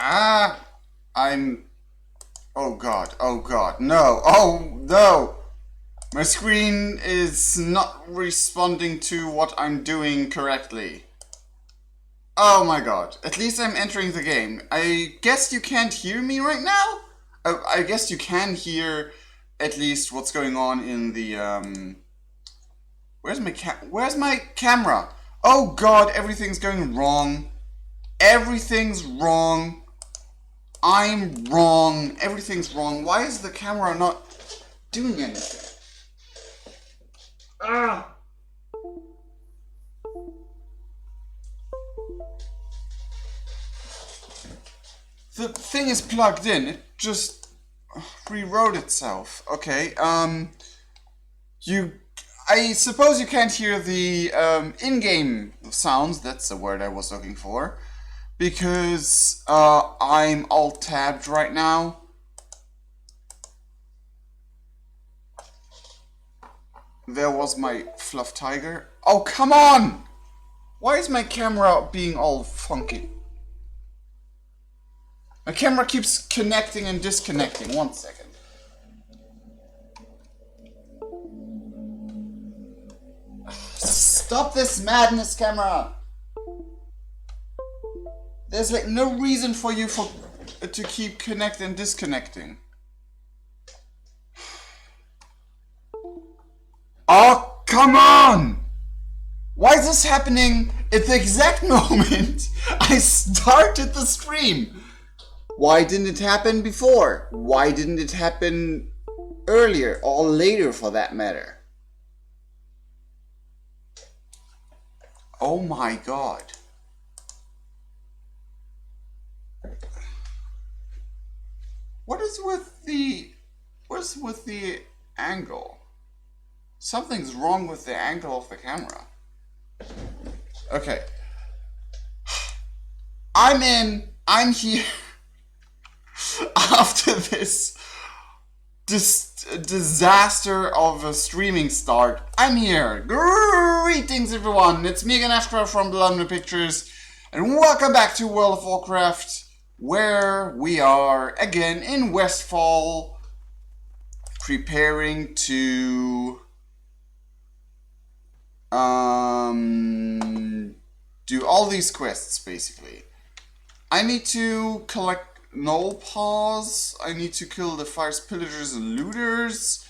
Ah! I'm... Oh god, no, oh no! My screen is not responding to what I'm doing correctly. Oh my god, at least I'm entering the game. I guess you can't hear me right now? I guess you can hear at least what's going on in the, Where's my camera? Oh god, everything's going wrong. Everything's wrong. I'm wrong. Everything's wrong. Why is the camera not doing anything? Ah! The thing is plugged in. It just rewrote itself. Okay. I suppose you can't hear the in-game sounds. That's the word I was looking for. Because I'm alt-tabbed right now. There was my fluff tiger. Oh, come on! Why is my camera being all funky? My camera keeps connecting and disconnecting. 1 second. Stop this madness, camera! There's like no reason for you to keep connecting and disconnecting. Oh, come on! Why is this happening at the exact moment I started the stream? Why didn't it happen before? Why didn't it happen earlier or later for that matter? Oh my god. What's with the angle? Something's wrong with the angle of the camera. Okay. I'm here after this disaster of a streaming start. I'm here. Greetings everyone, it's me again, Ashcraft from London Pictures, and welcome back to World of Warcraft, where we are again in Westfall, preparing to do all these quests basically. I need to collect Null Paws, I need to kill the Fire Pillagers and Looters,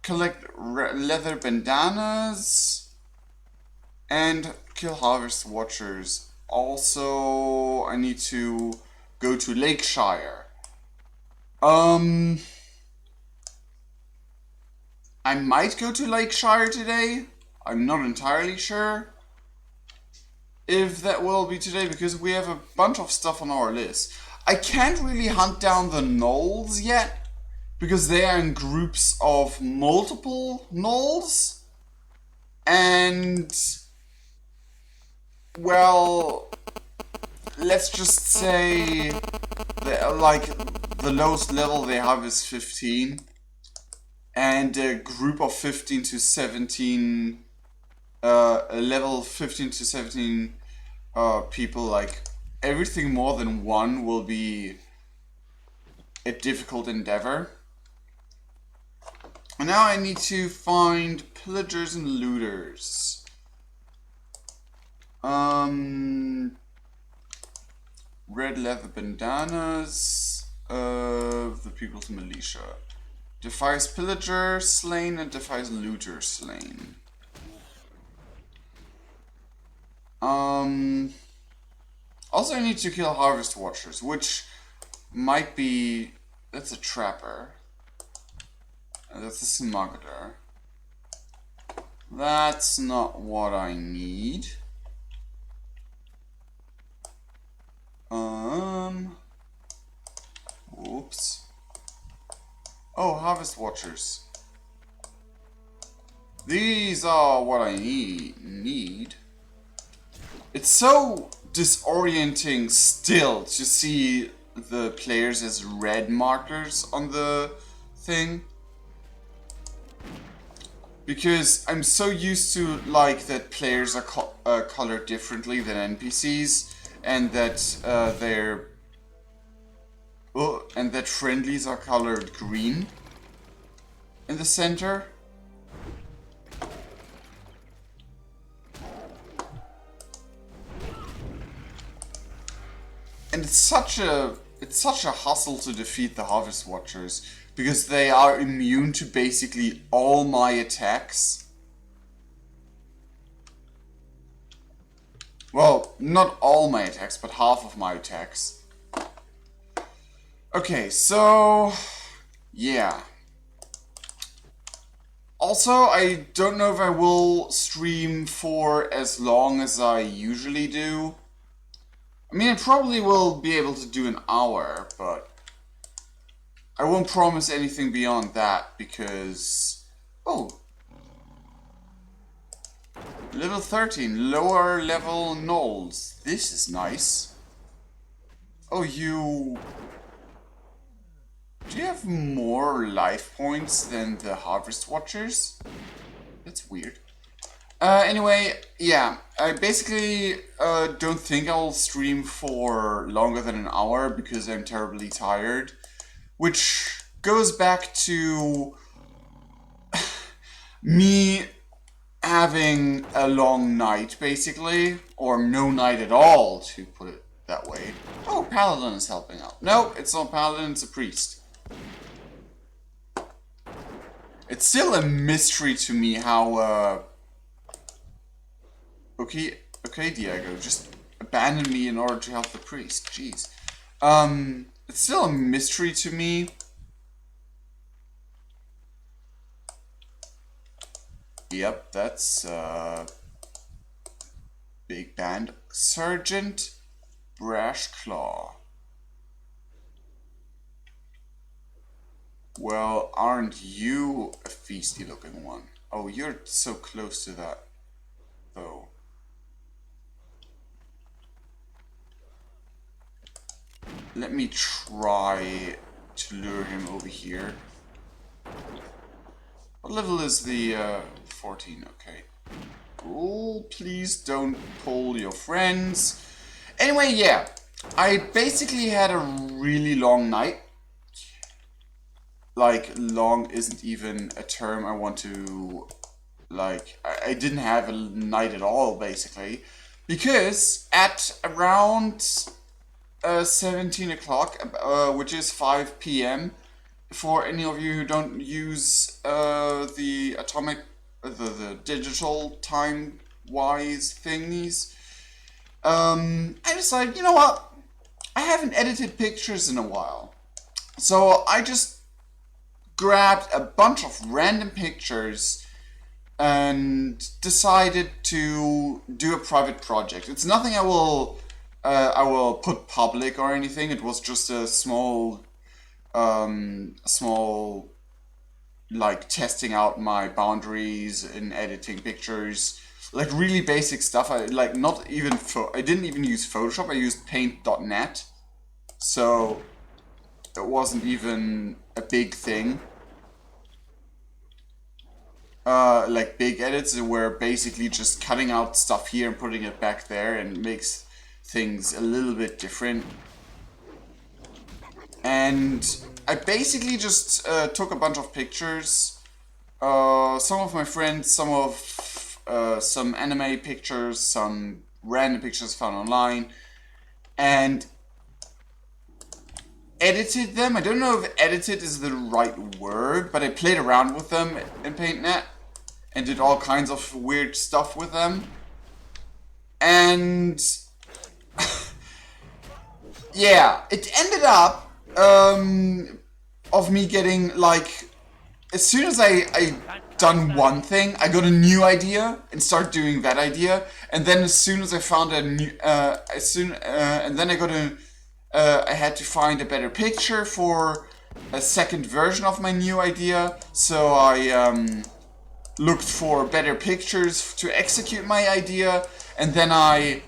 collect leather bandanas, and kill Harvest Watchers. Also, I need to go to Lakeshire. I might go to Lakeshire today. I'm not entirely sure if that will be today, because we have a bunch of stuff on our list. I can't really hunt down the gnolls yet, because they are in groups of multiple gnolls, and, well, let's just say that, like, the lowest level they have is 15, and a group of 15 to 17, level 15 to 17 people, like, everything more than one will be a difficult endeavor. And now I need to find pillagers and looters. Red leather bandanas of the people's militia. Defies pillager slain and defies looter slain. Also I need to kill Harvest Watchers, which might be... that's a trapper. That's a smuggler. That's not what I need. Whoops. Oh, Harvest Watchers. These are what I need. It's so disorienting still to see the players as red markers on the thing, because I'm so used to, like, that players are colored differently than NPCs, and that they're Oh, and that friendlies are colored green in the center. And it's such a hustle to defeat the Harvest Watchers because they are immune to basically all my attacks. Well, not all my attacks, but half of my attacks. Okay, so yeah. Also, I don't know if I will stream for as long as I usually do. I mean, I probably will be able to do an hour, but I won't promise anything beyond that because... Oh! Level 13, lower level gnolls. This is nice. Oh, you... Do you have more life points than the Harvest Watchers? That's weird. Anyway, yeah, I basically don't think I'll stream for longer than an hour because I'm terribly tired. Which goes back to me having a long night, basically. Or no night at all, to put it that way. Oh, Paladin is helping out. No, it's not Paladin, it's a priest. It's still a mystery to me how... Okay, Diego, just abandon me in order to help the priest. Jeez. It's still a mystery to me. Yep, that's big band. Sergeant Brashclaw. Well, aren't you a feisty looking one? Oh, you're so close to that, though. Let me try to lure him over here. What level is the 14? Okay. Oh, please don't pull your friends. Anyway, yeah. I basically had a really long night. Like, long isn't even a term I want to... Like, I didn't have a night at all, basically. Because at around 17 o'clock, which is 5 p.m., for any of you who don't use the atomic, the digital time-wise thingies, I decided, you know what? I haven't edited pictures in a while. So I just grabbed a bunch of random pictures and decided to do a private project. It's nothing I will put public or anything. It was just a small like testing out my boundaries in editing pictures, like really basic stuff. I didn't even use Photoshop. I used paint.net, so it wasn't even a big thing. Like big edits were basically just cutting out stuff here and putting it back there, and makes things a little bit different. And I basically just took a bunch of pictures. Some of my friends, some anime pictures, some random pictures found online, and edited them. I don't know if edited is the right word, but I played around with them in PaintNet and did all kinds of weird stuff with them. And yeah, it ended up of me getting, like, as soon as I done one thing, I got a new idea and start doing that idea, and then as soon as I found a new, and then I had to find a better picture for a second version of my new idea, so I looked for better pictures to execute my idea, and then I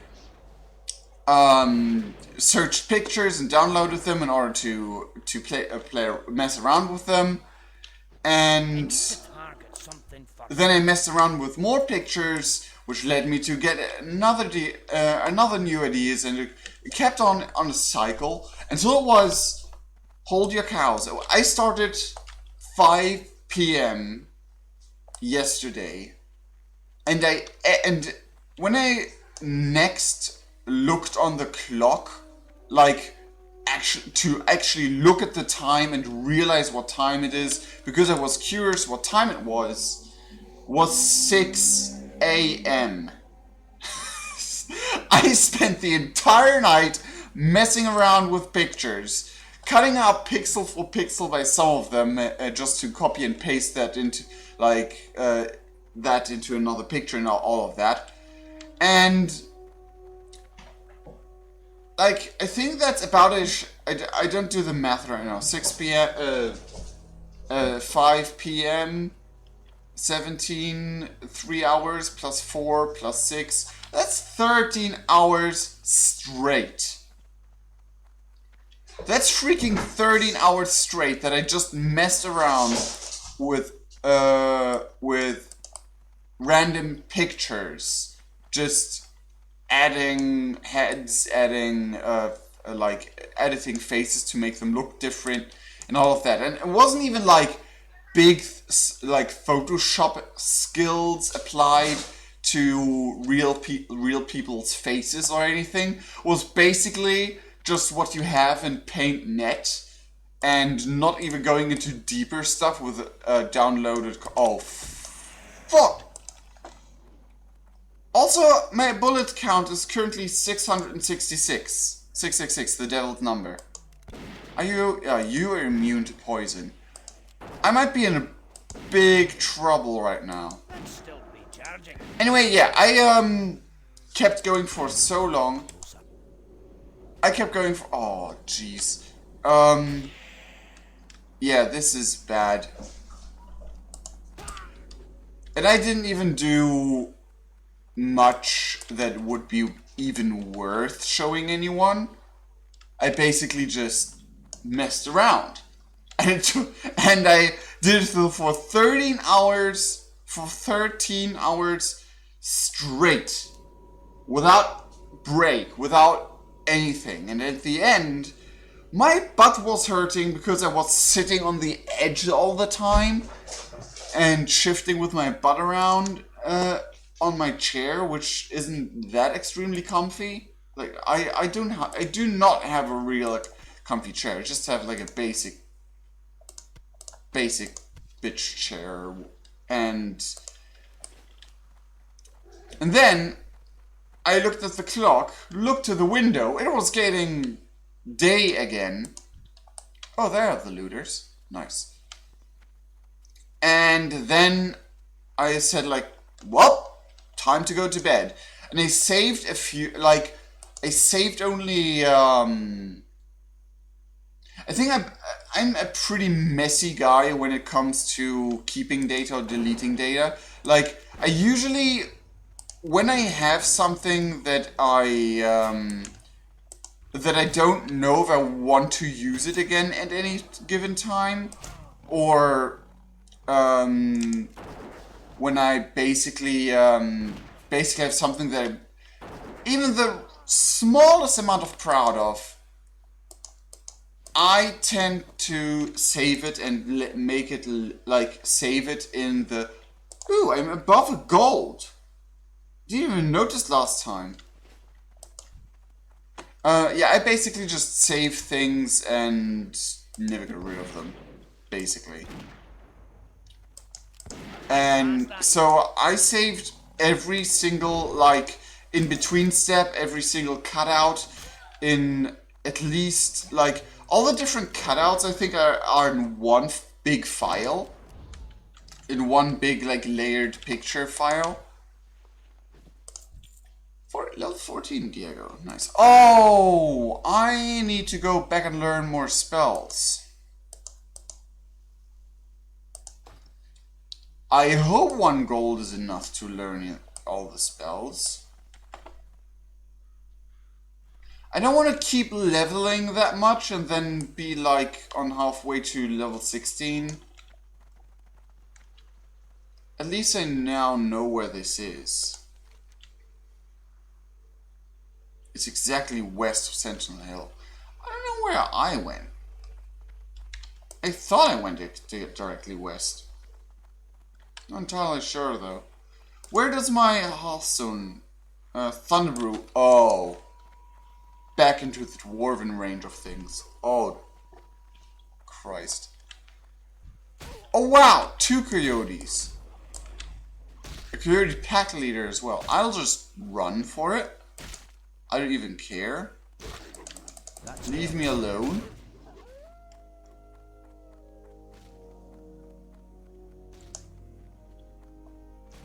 searched pictures and downloaded them in order to mess around with them, and then I messed around with more pictures, which led me to get another new ideas, and it kept on a cycle until it was Hold your cows. I started 5 p.m. yesterday, and when I next looked on the clock, like actually look at the time and realize what time it is, because I was curious what time it was 6 a.m. I spent the entire night messing around with pictures, cutting out pixel for pixel by some of them, just to copy and paste that into that into another picture and all of that. And like, I think that's about it. I don't do the math right now. 6 p.m. 5 p.m. 17, 3 hours plus 4 plus 6. That's 13 hours straight. That's freaking 13 hours straight that I just messed around with random pictures. Just adding heads, adding like editing faces to make them look different and all of that. And it wasn't even like big like Photoshop skills applied to real people's faces or anything. It was basically just what you have in Paint.net, and not even going into deeper stuff with downloaded. Oh, fuck! Also, my bullet count is currently 666. 666, the devil's number. Are you? You are immune to poison. I might be in big trouble right now. Anyway, yeah, I kept going for so long. I kept going for. Oh, jeez. Yeah, this is bad. And I didn't even do much that would be even worth showing anyone. I basically just messed around. And I did it for 13 hours, straight. Without break, without anything. And at the end, my butt was hurting because I was sitting on the edge all the time and shifting with my butt around on my chair, which isn't that extremely comfy. Like I do not have a real comfy chair. I just have like a basic bitch chair, and then I looked at the clock, looked to the window. It was getting day again. Oh, there are the looters. Nice. And then I said, like, well, time to go to bed. And I saved a few, like, I saved only, I think I'm a pretty messy guy when it comes to keeping data or deleting data. Like, I usually, when I have something that I don't know if I want to use it again at any given time, or when I basically have something that even the smallest amount of proud of, I tend to save it and make it like save it in the. Ooh, I'm above a gold. Didn't even notice last time. Yeah, I basically just save things and never get rid of them, basically. And so I saved every single, like, in-between step, every single cutout in at least, like, all the different cutouts I think are in one big file. In one big, like, layered picture file. For level 14, Diego. Nice. Oh, I need to go back and learn more spells. I hope 1 gold is enough to learn all the spells. I don't want to keep leveling that much and then be like on halfway to level 16. At least I now know where this is. It's exactly west of Sentinel Hill. I don't know where I went. I thought I went directly west. Not entirely sure though. Where does my Hearthstone Thunderbrew? Oh, back into the dwarven range of things. Oh, Christ. Oh wow, 2 coyotes. A coyote pack leader as well. I'll just run for it. I don't even care. Leave me alone.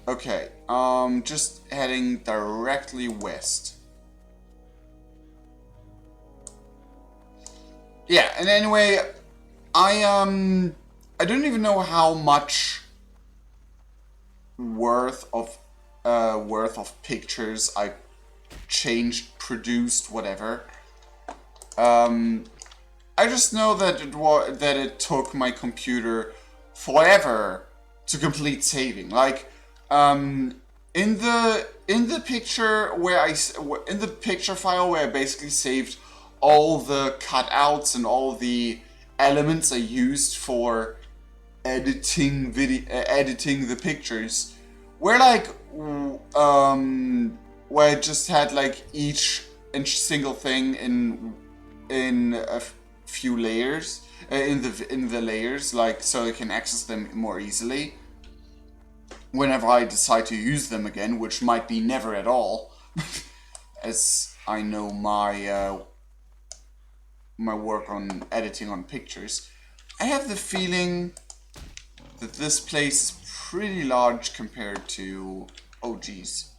Okay, just heading directly west. Yeah, and anyway, I don't even know how much worth of pictures I changed, produced, whatever. I just know that it took my computer forever to complete saving. Like, in the picture where in the picture file where I basically saved all the cutouts and all the elements I used for editing the pictures, where like where I just had like each single thing in a few layers in the layers, like so I can access them more easily whenever I decide to use them again, which might be never at all, as I know my my work on editing on pictures. I have the feeling that this place is pretty large compared to... Oh geez.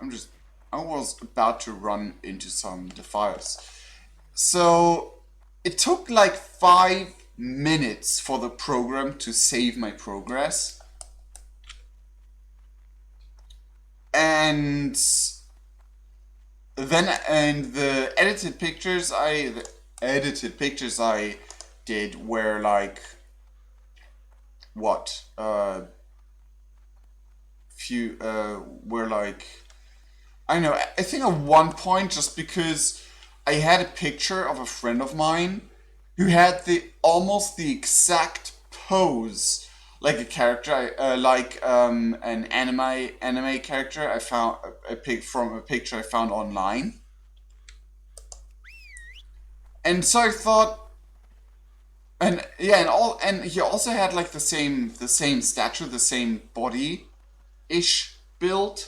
I was about to run into some defiles. So it took like 5 minutes for the program to save my progress. And then the edited pictures I did were like what were like, I don't know, I think at one point, just because I had a picture of a friend of mine who had almost the exact pose like a character, an anime character I found from a picture I found online. And so I thought, and yeah, and he also had like the same stature, the same body-ish build.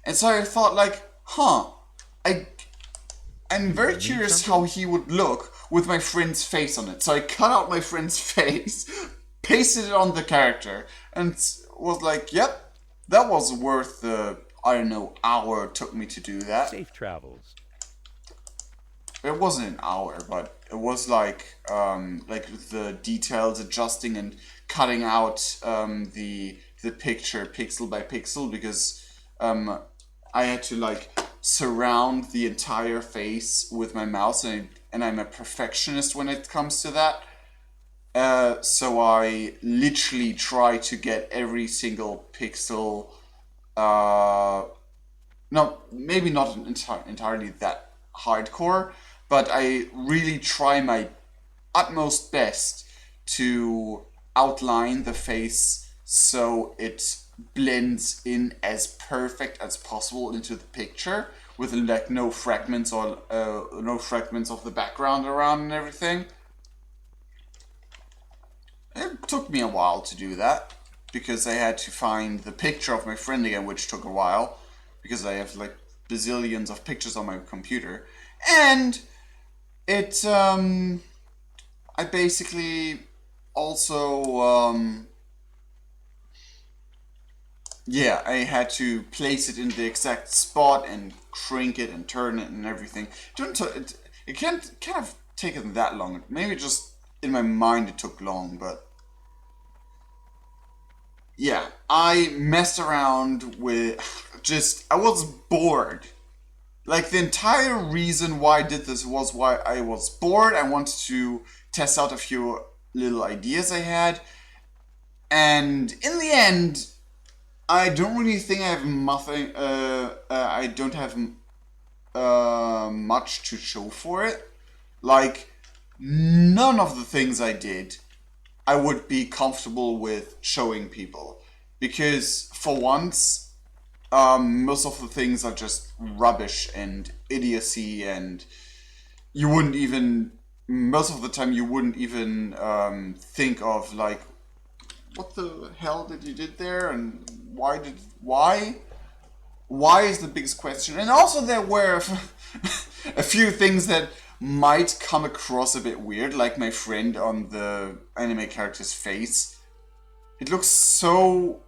And so I thought like, I'm very curious how he would look with my friend's face on it. So I cut out my friend's face, pasted it on the character, and was like, yep, that was worth the, I don't know, hour it took me to do that. Safe travels. It wasn't an hour, but it was like the details, adjusting and cutting out the picture pixel by pixel, because I had to like surround the entire face with my mouse, and I'm a perfectionist when it comes to that. So I literally try to get every single pixel. No, maybe not entirely that hardcore, but I really try my utmost best to outline the face so it blends in as perfect as possible into the picture, with like no fragments of the background around and everything. It took me a while to do that, because I had to find the picture of my friend again, which took a while, because I have like bazillions of pictures on my computer. And it, I basically also, yeah, I had to place it in the exact spot and shrink it and turn it and everything. It can't kind of taken that long. Maybe just in my mind it took long, but yeah, I messed around with I was bored. Like, the entire reason why I did this was why I was bored. I wanted to test out a few little ideas I had. And in the end, I don't really think I have nothing, I don't have much to show for it. Like, none of the things I did I would be comfortable with showing people. Because for once, most of the things are just rubbish and idiocy, and you wouldn't even, most of the time, you wouldn't even think of, like, what the hell did you did there, and why? Why is the biggest question. And also there were a few things that might come across a bit weird, like my friend on the anime character's face. It looks so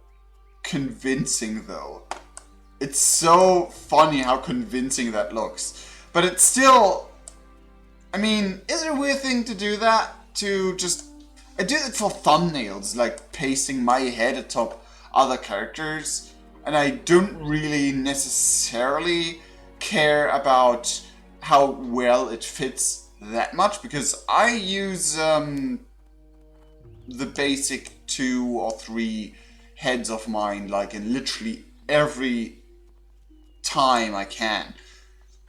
convincing though. It's so funny how convincing that looks. But it's still, I mean, is it a weird thing to do that? To just, I do it for thumbnails, like pasting my head atop other characters. And I don't really necessarily care about how well it fits that much, because I use the basic 2 or 3 heads of mine, like, in literally every time I can.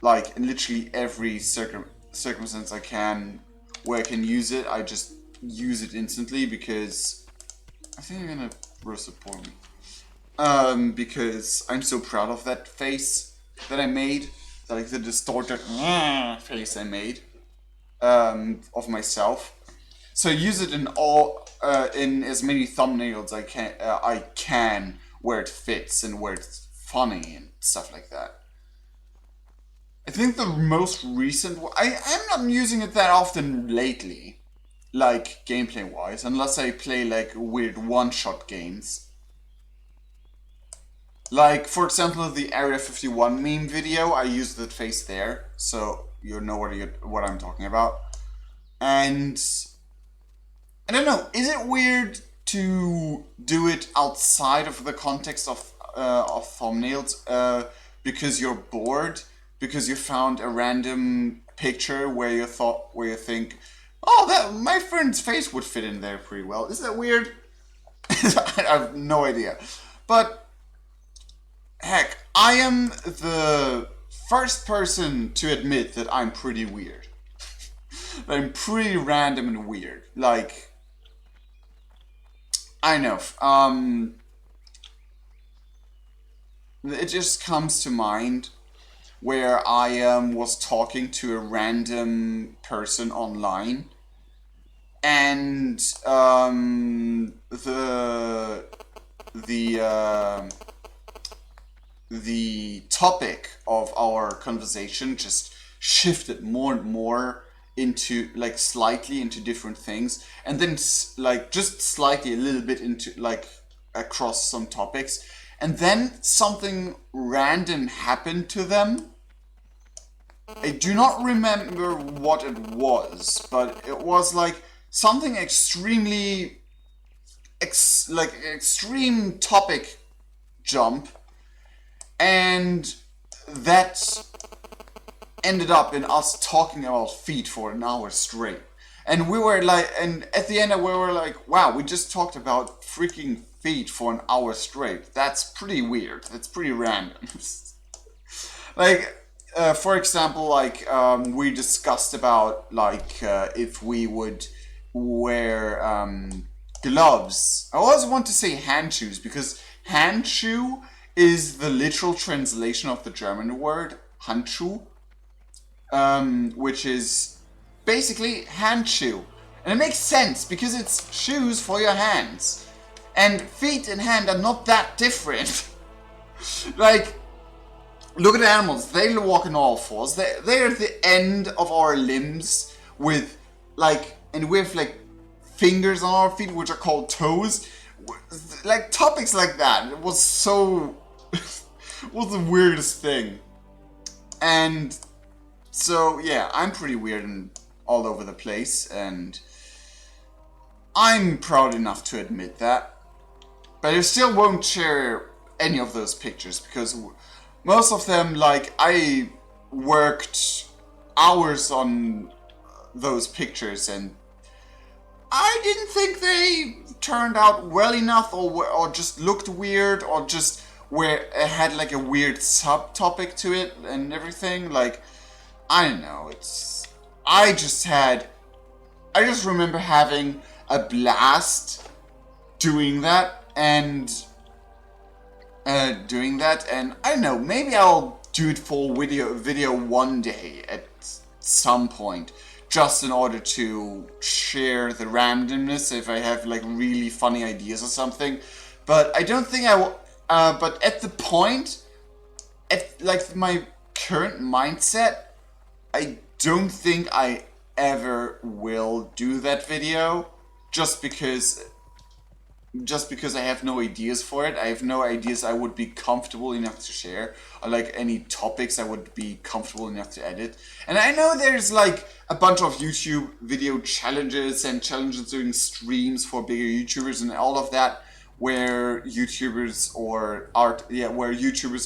Like, in literally every circumstance I can where I can use it, I just use it instantly, because I think I'm gonna support me. Because I'm so proud of that face that I made, like the distorted face I made of myself. So use it in all, in as many thumbnails I can where it fits and where it's funny and stuff like that. I think the most recent one, I'm not using it that often lately, like gameplay wise, unless I play like weird one-shot games. Like, for example, the Area 51 meme video, I used that face there, so you know what I'm talking about. And I don't know, is it weird to do it outside of the context of thumbnails because you're bored, because you found a random picture where you think, oh, that my friend's face would fit in there pretty well. Is that weird? I have no idea, but. Heck, I am the first person to admit that I'm pretty weird. I'm pretty random and weird. Like, I know. It just comes to mind where I was talking to a random person online, and the topic of our conversation just shifted more and more into, like, slightly into different things, and then like just slightly a little bit into, like, across some topics, and then something random happened to them. I do not remember what it was, but it was like something extremely like extreme topic jump, and that ended up in us talking about feet for an hour straight. And we were like, and at the end we were like, wow, we just talked about freaking feet for an hour straight. That's pretty weird. That's pretty random. Like, for example, like, we discussed about, like, if we would wear gloves. I always want to say hand shoes, because hand shoe is the literal translation of the German word Handschuh, which is basically hand shoe. And it makes sense, because it's shoes for your hands. And feet and hand are not that different. Like, look at animals, they walk on all fours. They're at the end of our limbs with, like, and we have, like, fingers on our feet, which are called toes. Like, topics like that. It was so... was the weirdest thing. And so, yeah, I'm pretty weird and all over the place, and I'm proud enough to admit that. But I still won't share any of those pictures, because most of them, like, I worked hours on those pictures, and I didn't think they turned out well enough, or just looked weird, or just where it had, like, a weird subtopic to it and everything. Like, I don't know, I just had I just remember having a blast doing that, and I don't know, maybe I'll do it for video one day at some point, just in order to share the randomness if I have like really funny ideas or something. But I don't think I will. But at the point, at like my current mindset, I don't think I ever will do that video, just because I have no ideas for it. I have no ideas I would be comfortable enough to share, or like any topics I would be comfortable enough to edit. And I know there's like a bunch of YouTube video challenges and challenges doing streams for bigger YouTubers and all of that, where YouTubers or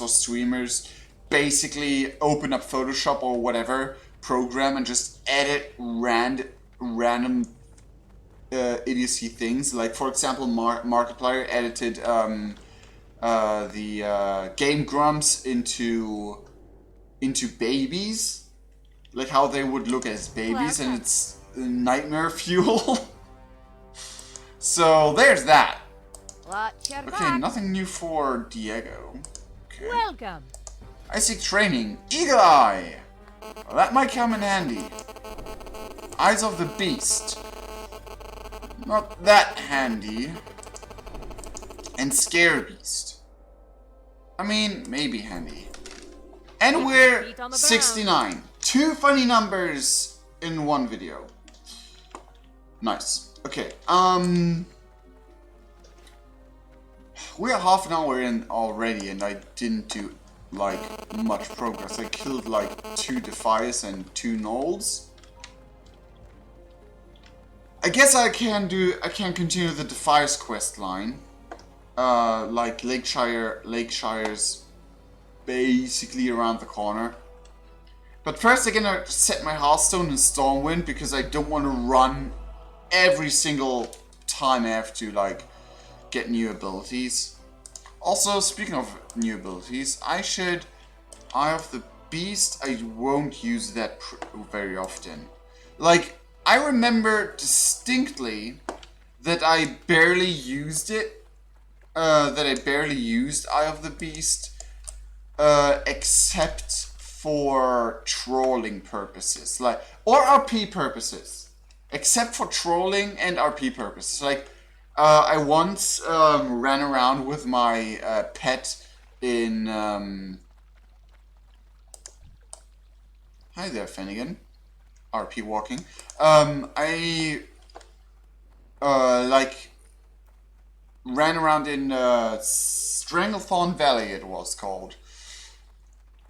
streamers basically open up Photoshop or whatever program and just edit random idiocy things. Like, for example, Markiplier edited the Game Grumps into babies, like how they would look as babies, and it's nightmare fuel. So there's that. Okay, nothing new for Diego. Okay. Welcome. I seek training. Eagle Eye. Well, that might come in handy. Eyes of the Beast. Not that handy. And Scare Beast. I mean, maybe handy. And we're 69. 2 funny numbers in one video. Nice. Okay, we're half an hour in already, and I didn't do like much progress. I killed like 2 Defias and 2 Gnolls. I guess I can continue the Defias quest line. Like Lakeshire's basically around the corner. But first I'm gonna set my Hearthstone in Stormwind, because I don't want to run every single time I have to like get new abilities. Also, speaking of new abilities, Eye of the Beast, I won't use that very often. Like, I remember distinctly that I barely used it, Eye of the Beast, except for trolling purposes, like, or RP purposes, except for trolling and RP purposes. Like, I once ran around with my pet in. Hi there, Finnegan. RP walking. I like ran around in Stranglethorn Valley, it was called,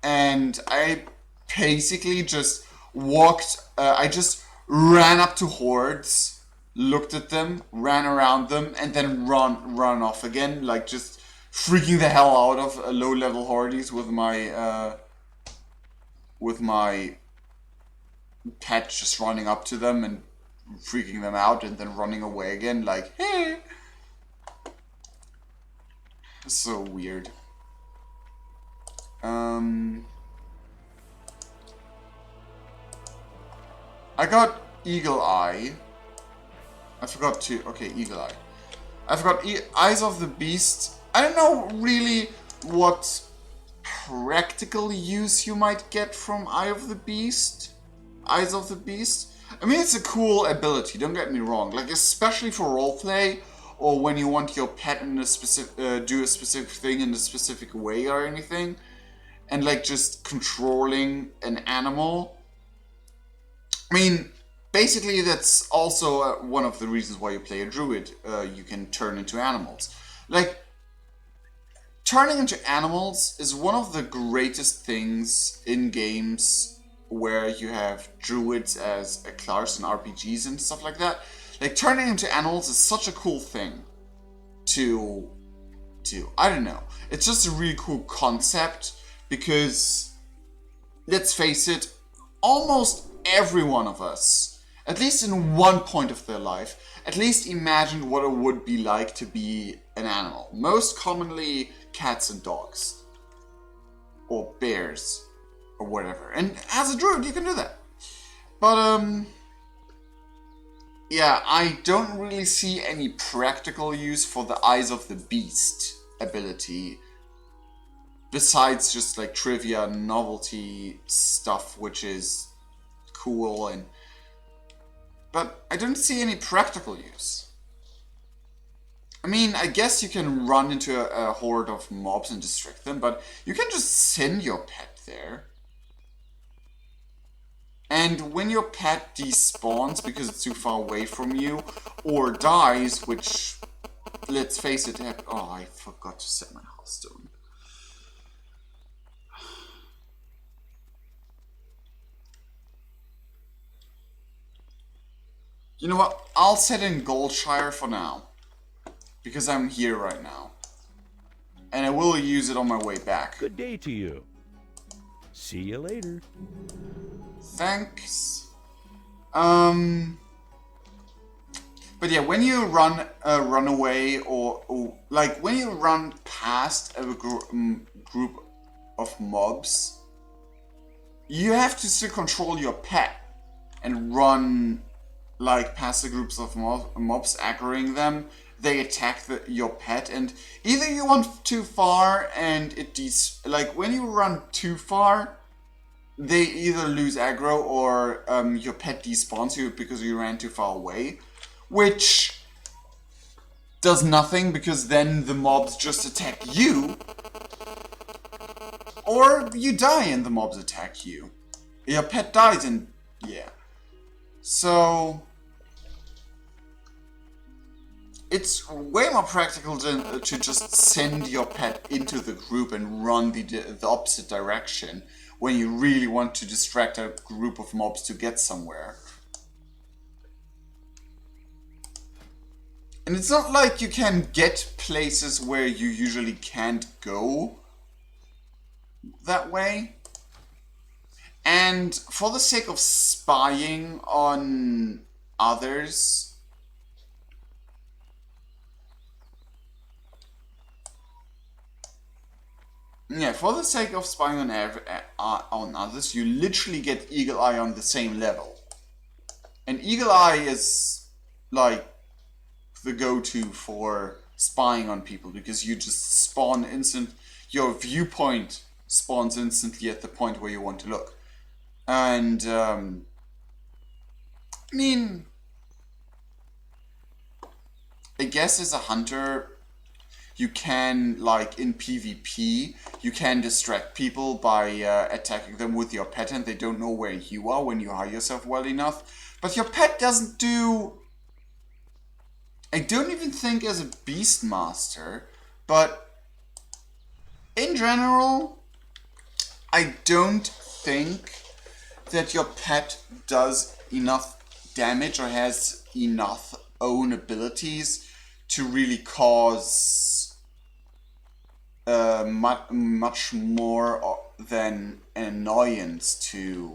and I basically just walked. I just ran up to hordes, looked at them, ran around them, and then run off again, like just freaking the hell out of low-level hordes with my pet, just running up to them and freaking them out, and then running away again, like, hey. So weird. I got Eagle Eye. I forgot to... Okay, Eagle Eye. I forgot Eyes of the Beast. I don't know really what practical use you might get from Eye of the Beast. Eyes of the Beast. I mean, it's a cool ability, don't get me wrong. Like, especially for roleplay, or when you want your pet in a specific, do a specific thing in a specific way or anything. And like just controlling an animal. I mean, basically that's also one of the reasons why you play a druid. You can turn into animals. Like, turning into animals is one of the greatest things in games where you have druids as a class in RPGs and stuff like that. Like, turning into animals is such a cool thing to I don't know. It's just a really cool concept, because let's face it, almost every one of us, at least in one point of their life, at least imagined what it would be like to be an animal. Most commonly cats and dogs, or bears, or whatever. And as a druid you can do that. But yeah, I don't really see any practical use for the Eyes of the Beast ability. Besides just like trivia, novelty stuff, which is cool, but I don't see any practical use. I mean, I guess you can run into a horde of mobs and distract them, but you can just send your pet there. And when your pet despawns because it's too far away from you, or dies, which, let's face it, oh, I forgot to set my hearthstone. You know what? I'll set in Goldshire for now. Because I'm here right now. And I will use it on my way back. Good day to you. See you later. Thanks. But yeah, when you run away or like when you run past a group of mobs, you have to still control your pet and run like past the groups of mobs, aggroing them. They attack your pet, and either you run too far and like when you run too far, they either lose aggro or your pet despawns you because you ran too far away, which does nothing because then the mobs just attack you, or you die and the mobs attack you. Your pet dies and yeah. So it's way more practical to just send your pet into the group and run the opposite direction when you really want to distract a group of mobs to get somewhere. And it's not like you can get places where you usually can't go that way. And for the sake of spying on others, yeah, for the sake of spying on others, you literally get Eagle Eye on the same level. And Eagle Eye is like the go-to for spying on people because you just spawn your viewpoint spawns instantly at the point where you want to look. And I mean, I guess as a hunter, you can, like in PvP, you can distract people by attacking them with your pet and they don't know where you are when you hide yourself well enough. But your pet doesn't do... I don't even think as a Beastmaster, but in general, I don't think that your pet does enough damage or has enough own abilities to really cause much more than an annoyance to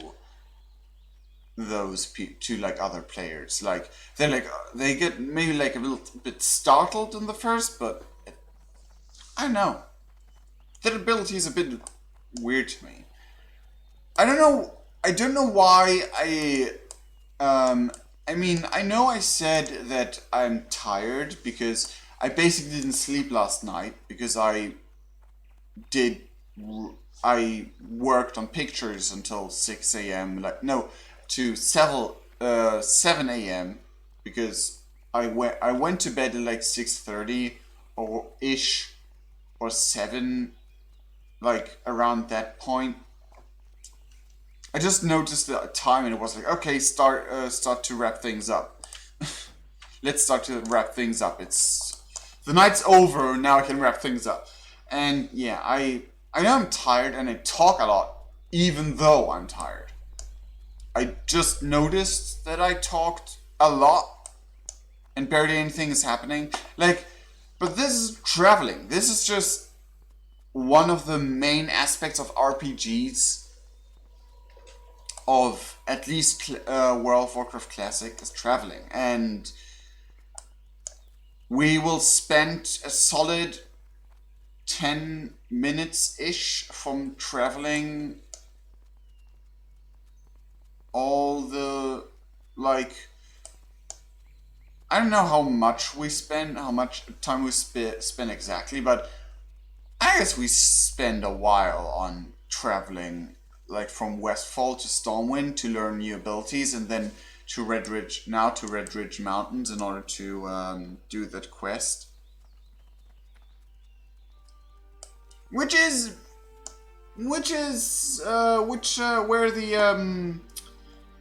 those to like other players. Like they get maybe like a little bit startled in the first, but I don't know. That ability is a bit weird to me. I don't know why I mean, I know I said that I'm tired because I basically didn't sleep last night because I worked on pictures until 6 a.m. Like, no, to 7 a.m. because I went to bed at like 6:30 or ish or 7, like around that point. I just noticed the time and it was like, okay, start to wrap things up. Let's start to wrap things up. The night's over, now I can wrap things up. And yeah, I know I'm tired and I talk a lot, even though I'm tired. I just noticed that I talked a lot and barely anything is happening. Like, but this is traveling. This is just one of the main aspects of RPGs, of at least World of Warcraft Classic, is traveling. And we will spend a solid 10 minutes-ish from traveling all the, like, I don't know how much we spend, how much time we spend exactly, but I guess we spend a while on traveling, like from Westfall to Stormwind to learn new abilities, and then to Red Ridge, now to Red Ridge Mountains in order to do that quest. Which is, where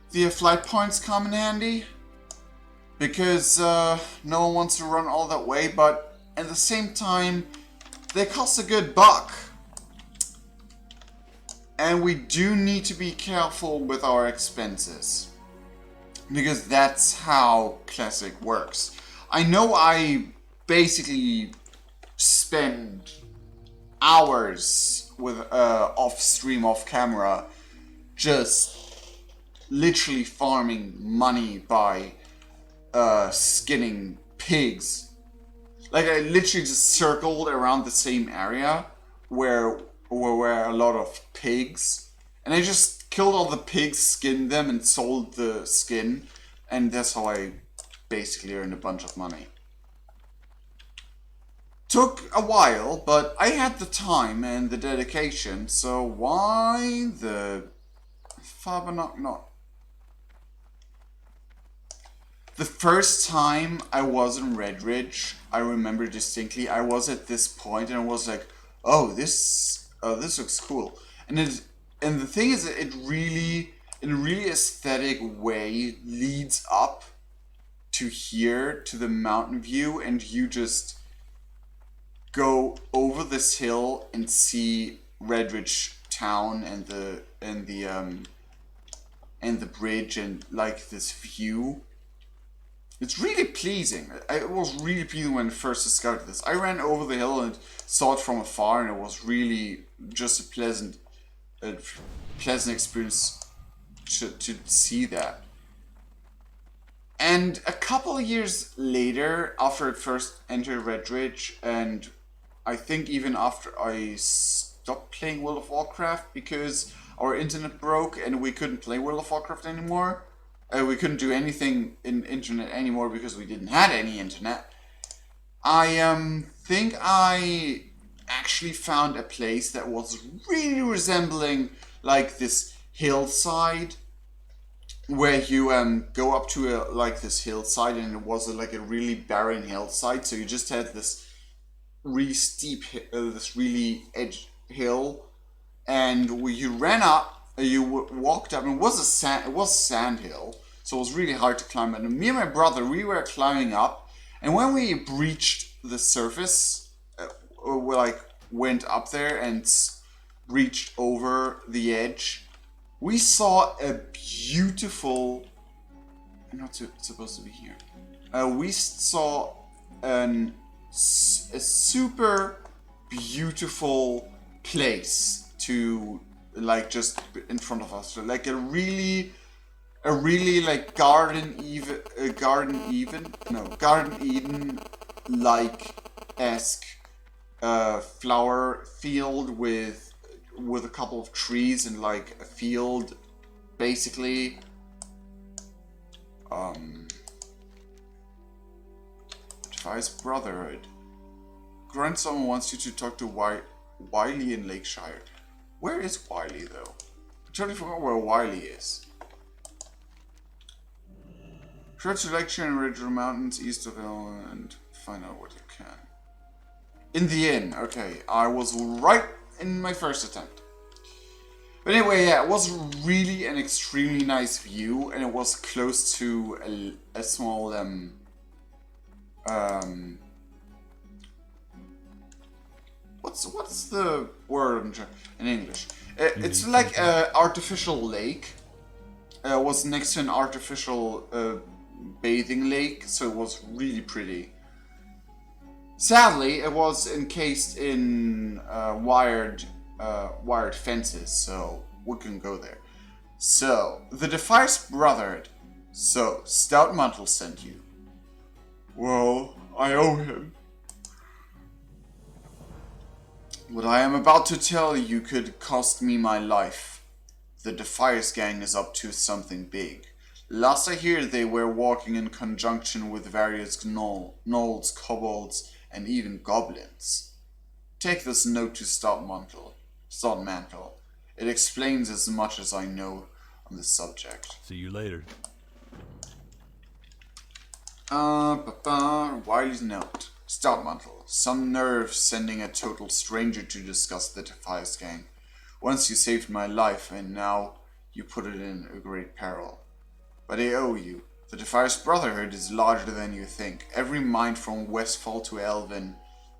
the flight points come in handy. Because no one wants to run all that way, but at the same time, they cost a good buck. And we do need to be careful with our expenses. Because that's how Classic works. I know I basically spend hours with off stream, off camera, just literally farming money by skinning pigs. Like I literally just circled around the same area where were a lot of pigs, and I just killed all the pigs, skinned them, and sold the skin, and that's how I basically earned a bunch of money. Took a while, but I had the time and the dedication, so why the Fabernock not? The first time I was in Red Ridge, I remember distinctly, I was at this point and I was like, oh, this looks cool. And the thing is, it really, in a really aesthetic way, leads up to here, to the mountain view, and you just go over this hill and see Red Ridge town and the bridge and like this view. It's really pleasing. It was really pleasing when I first discovered this. I ran over the hill and saw it from afar, and it was really just a pleasant experience to see that. And a couple of years later, after I first entered Red Ridge, and I think even after I stopped playing World of Warcraft because our internet broke and we couldn't play World of Warcraft anymore. We couldn't do anything in internet anymore because we didn't have any internet. I think I actually found a place that was really resembling like this hillside, where you go up to like this hillside, and it was like a really barren hillside. So you just had this really steep, this really edge hill, and you ran up. You walked up, and it was sand hill, so it was really hard to climb. And me and my brother, we were climbing up, and when we breached the surface, we like went up there and reached over the edge, we saw a beautiful. I'm not supposed to be here. We saw a super beautiful place to. Like just in front of us, like a really like Garden Eden like esque flower field with a couple of trees and like a field, basically. Defies Brotherhood. Grandson wants you to talk to Wiley in Lakeshire. Where is Wiley, though? I totally forgot where Wiley is. Try to lecture in Ridgewood Mountains east of Hill and find out what you can. In the inn, okay. I was right in my first attempt. But anyway, yeah, it was really an extremely nice view, and it was close to a small what's the word in English? It's like an artificial lake. It was next to an artificial bathing lake, so it was really pretty. Sadly, it was encased in wired fences, so we couldn't go there. So, the Defiance Brotherhood. So, Stout Mantle sent you. Well, I owe him. What I am about to tell you could cost me my life. The Defiance gang is up to something big. Last I hear, they were working in conjunction with various gnolls, kobolds, and even goblins. Take this note to Stodmantle. It explains as much as I know on the subject. See you later. Wiley's note. Stodmantle. Some nerve sending a total stranger to discuss the Defias gang. Once you saved my life, and now you put it in a great peril. But I owe you. The Defias Brotherhood is larger than you think. Every mind from Westfall to Elven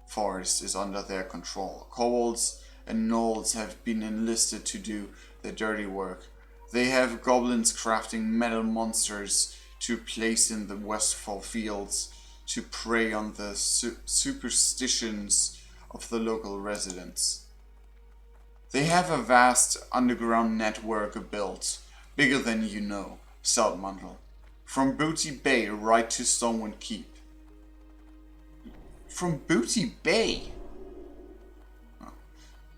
Forest is under their control. Kobolds and gnolls have been enlisted to do the dirty work. They have goblins crafting metal monsters to place in the Westfall fields to prey on the superstitions of the local residents. They have a vast underground network built, bigger than you know, Stodmantle. From Booty Bay right to Stonewind Keep. From Booty Bay? Oh,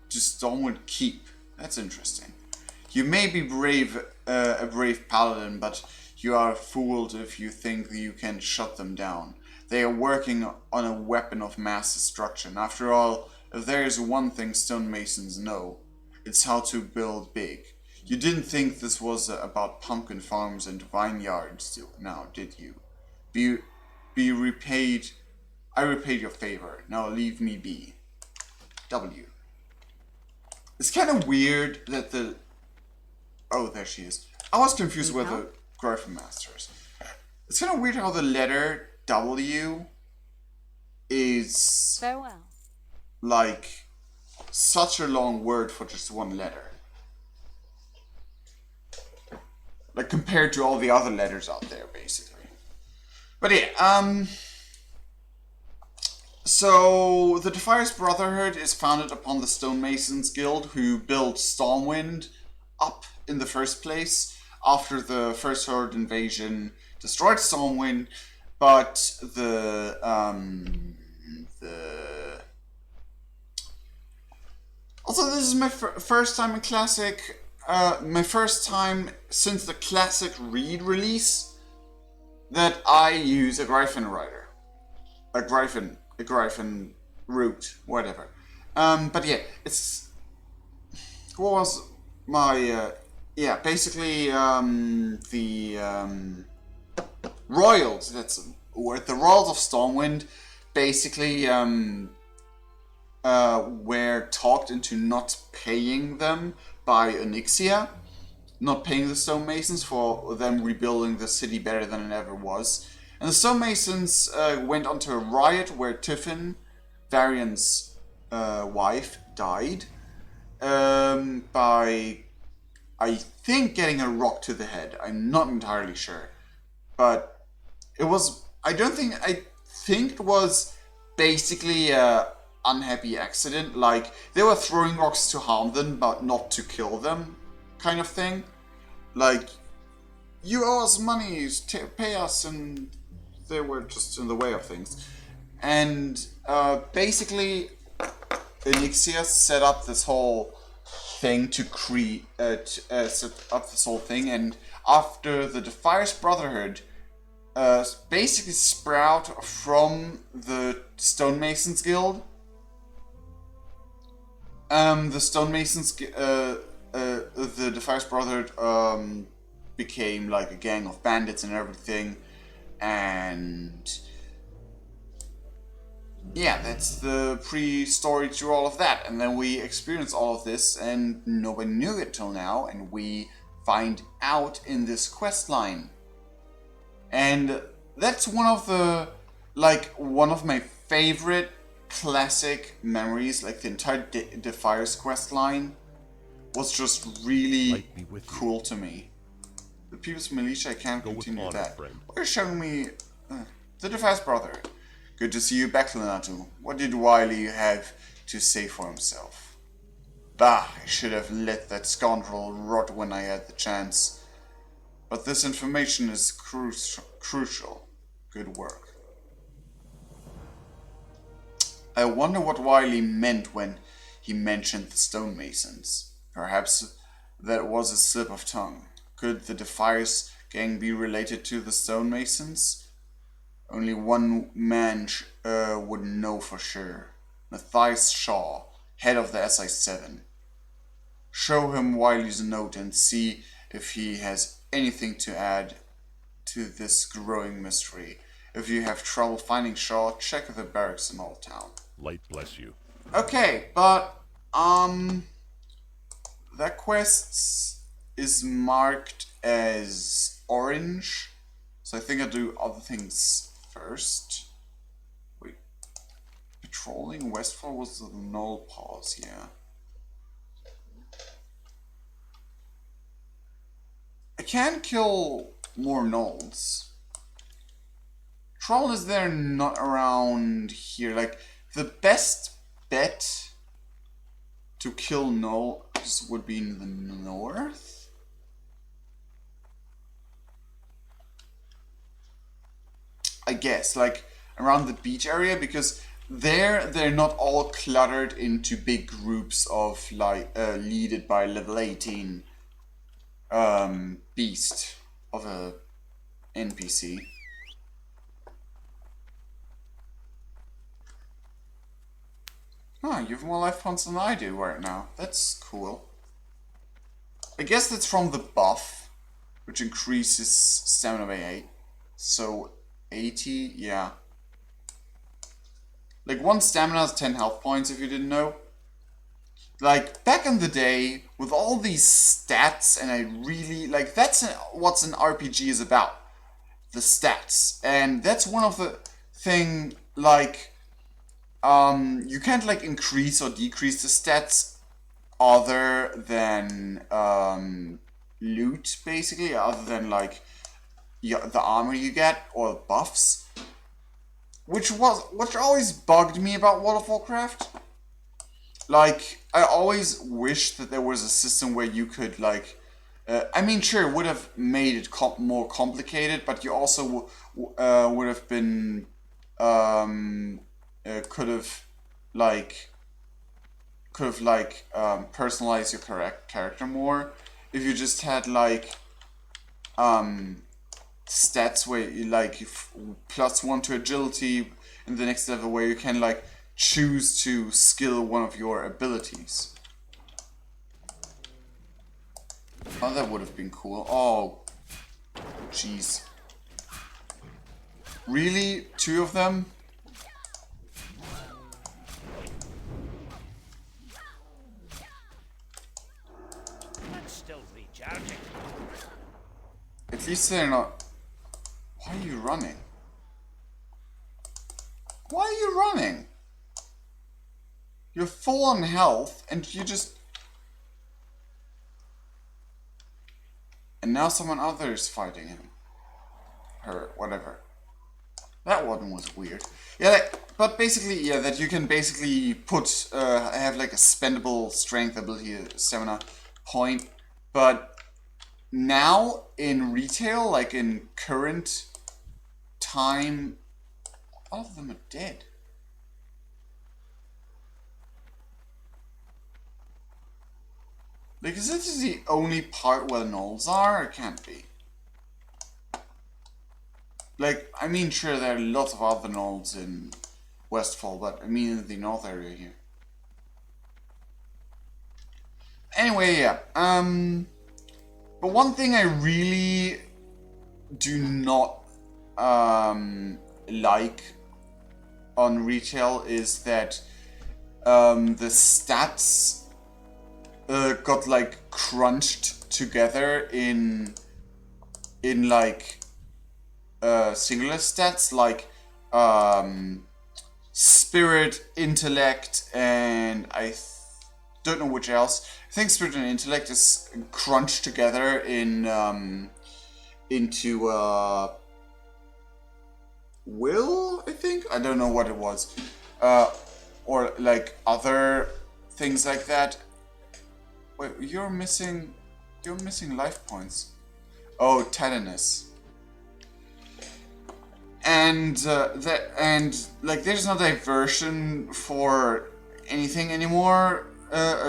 to Stonewind Keep. That's interesting. You may be a brave paladin, but you are fooled if you think you can shut them down. They are working on a weapon of mass destruction. After all, if there is one thing stonemasons know, it's how to build big. You didn't think this was about pumpkin farms and vineyards now, did you? Be repaid. I repaid your favor. Now leave me be. W. It's kind of weird that the... Oh, there she is. I was confused with the Gryphon Masters. It's kind of weird how the letter W is... Farewell. like such a long word for just one letter. Like compared to all the other letters out there, basically. But yeah, so the Defias Brotherhood is founded upon the Stonemasons Guild, who built Stormwind up in the first place after the First Horde invasion destroyed Stormwind, but also, this is my first time in Classic. My first time since the Classic Read release that I use a Gryphon Rider. A Gryphon Root, whatever. But yeah, it's... What was my... yeah, basically, the Royals, that's a word. The Royals of Stormwind basically were talked into not paying them by Onyxia, not paying the stonemasons for them rebuilding the city better than it ever was. And the stonemasons went onto a riot where Tiffin, Varian's wife, died by, I think, getting a rock to the head. I'm not entirely sure. But it was, I think it was basically a unhappy accident. Like, they were throwing rocks to harm them, but not to kill them, kind of thing. Like, you owe us money, pay us, and they were just in the way of things. And basically, Onyxia set up this whole thing to set up this whole thing, and after the Defias Brotherhood basically sprout from the Stonemasons Guild. The Stonemasons, the Defias Brotherhood became like a gang of bandits and everything, and yeah, that's the pre-story to all of that. And then we experienced all of this, and nobody knew it till now, and we find out in this quest line. And that's one of my favorite classic memories. Like, the entire Defias quest line was just really cool to me. The People's Militia, I can't continue that. What are showing me? The Defias Brotherhood. Good to see you back, Lenatu. What did Wiley have to say for himself? Bah, I should have let that scoundrel rot when I had the chance. But this information is crucial. Good work. I wonder what Wiley meant when he mentioned the stonemasons. Perhaps that was a slip of tongue. Could the Defiers gang be related to the stonemasons? Only one man would know for sure. Matthias Shaw, head of the SI7. Show him Wiley's note and see if he has anything to add to this growing mystery. If you have trouble finding Shaw, check the barracks in Old Town. Light bless you. Okay, but that quest is marked as orange, so I think I'll do other things first. Wait, patrolling Westfall was the null pause, yeah. I can kill more nulls. Troll is there not around here. Like, the best bet to kill nulls would be in the north. I guess, like, around the beach area, because they're not all cluttered into big groups of, like, leaded by level 18 beast of a NPC. Oh, you have more life points than I do right now. That's cool. I guess that's from the buff, which increases stamina by 8. So 80, yeah. Like, 1 stamina is 10 health points, if you didn't know. Like, back in the day, with all these stats, and I really, like, that's what an RPG is about. The stats. And that's one of the thing, like, you can't, like, increase or decrease the stats other than, loot, basically, other than, like, the armor you get, or buffs. Which always bugged me about World of Warcraft. Like, I always wish that there was a system where you could, like, I mean, sure, it would have made it more complicated, but you also would have been, could have personalized your character more if you just had, like, stats where you, like, +1 to agility in the next level, where you can, like, choose to skill one of your abilities. Oh, that would have been cool. Oh, jeez. Really? 2 of them? That's still recharging. At least they're not... Why are you running? Why are you running? You're full on health, and you just... And now someone other is fighting him. Her, whatever. That one was weird. Yeah, like, but basically, yeah, that you can basically put, have like a spendable strength ability, stamina point. But now in retail, like in current time, all of them are dead. Like, is this the only part where nulls are? It can't be. Like, I mean, sure, there are lots of other nulls in Westfall, but I mean in the north area here. Anyway, yeah. But one thing I really do not like on retail is that the stats got like crunched together in like singular stats, like spirit, intellect, and I don't know which else. I think spirit and intellect is crunched together in into will, I think? I don't know what it was. Or like other things like that. Wait, you're missing life points. Oh, tetanus. And like there's no diversion for anything anymore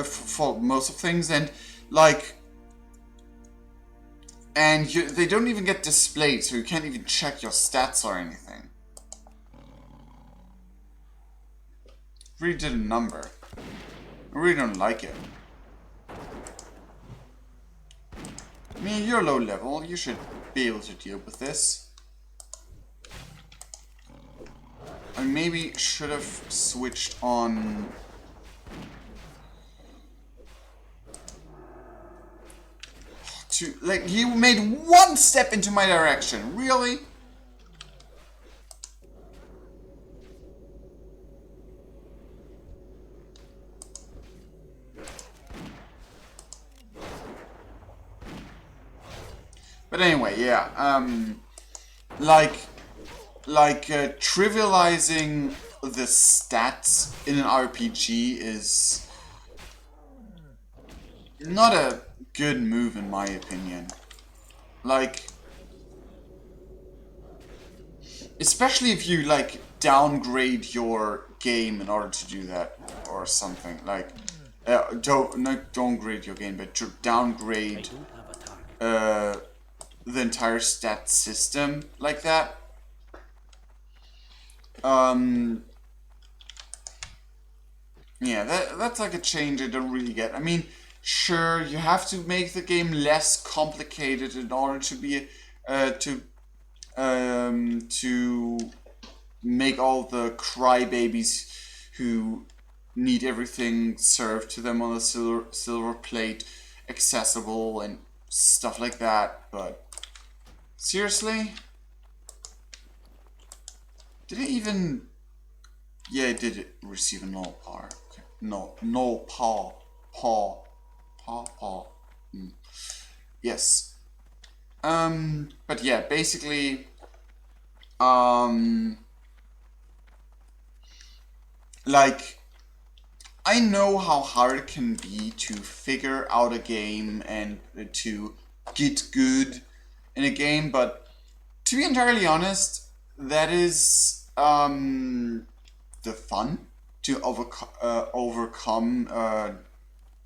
for most of things, and like And they don't even get displayed, so you can't even check your stats or anything. Really did a number. I really don't like it. I mean, you're low level, you should be able to deal with this. I maybe should have switched on... Like, you made one step into my direction, really? But anyway, yeah, trivializing the stats in an RPG is not a good move in my opinion. Like, especially if you like downgrade your game in order to do that or something. Like, not downgrade your game, but to downgrade the entire stat system like that. Yeah, that's like a change I don't really get. I mean, sure, you have to make the game less complicated in order to be to make all the crybabies who need everything served to them on a silver plate accessible and stuff like that. But seriously, did it even? Yeah, it did receive a null par. Okay. No, null paw. Yes. But yeah, basically, like, I know how hard it can be to figure out a game and to get good in a game, but to be entirely honest, that is, the fun to overcome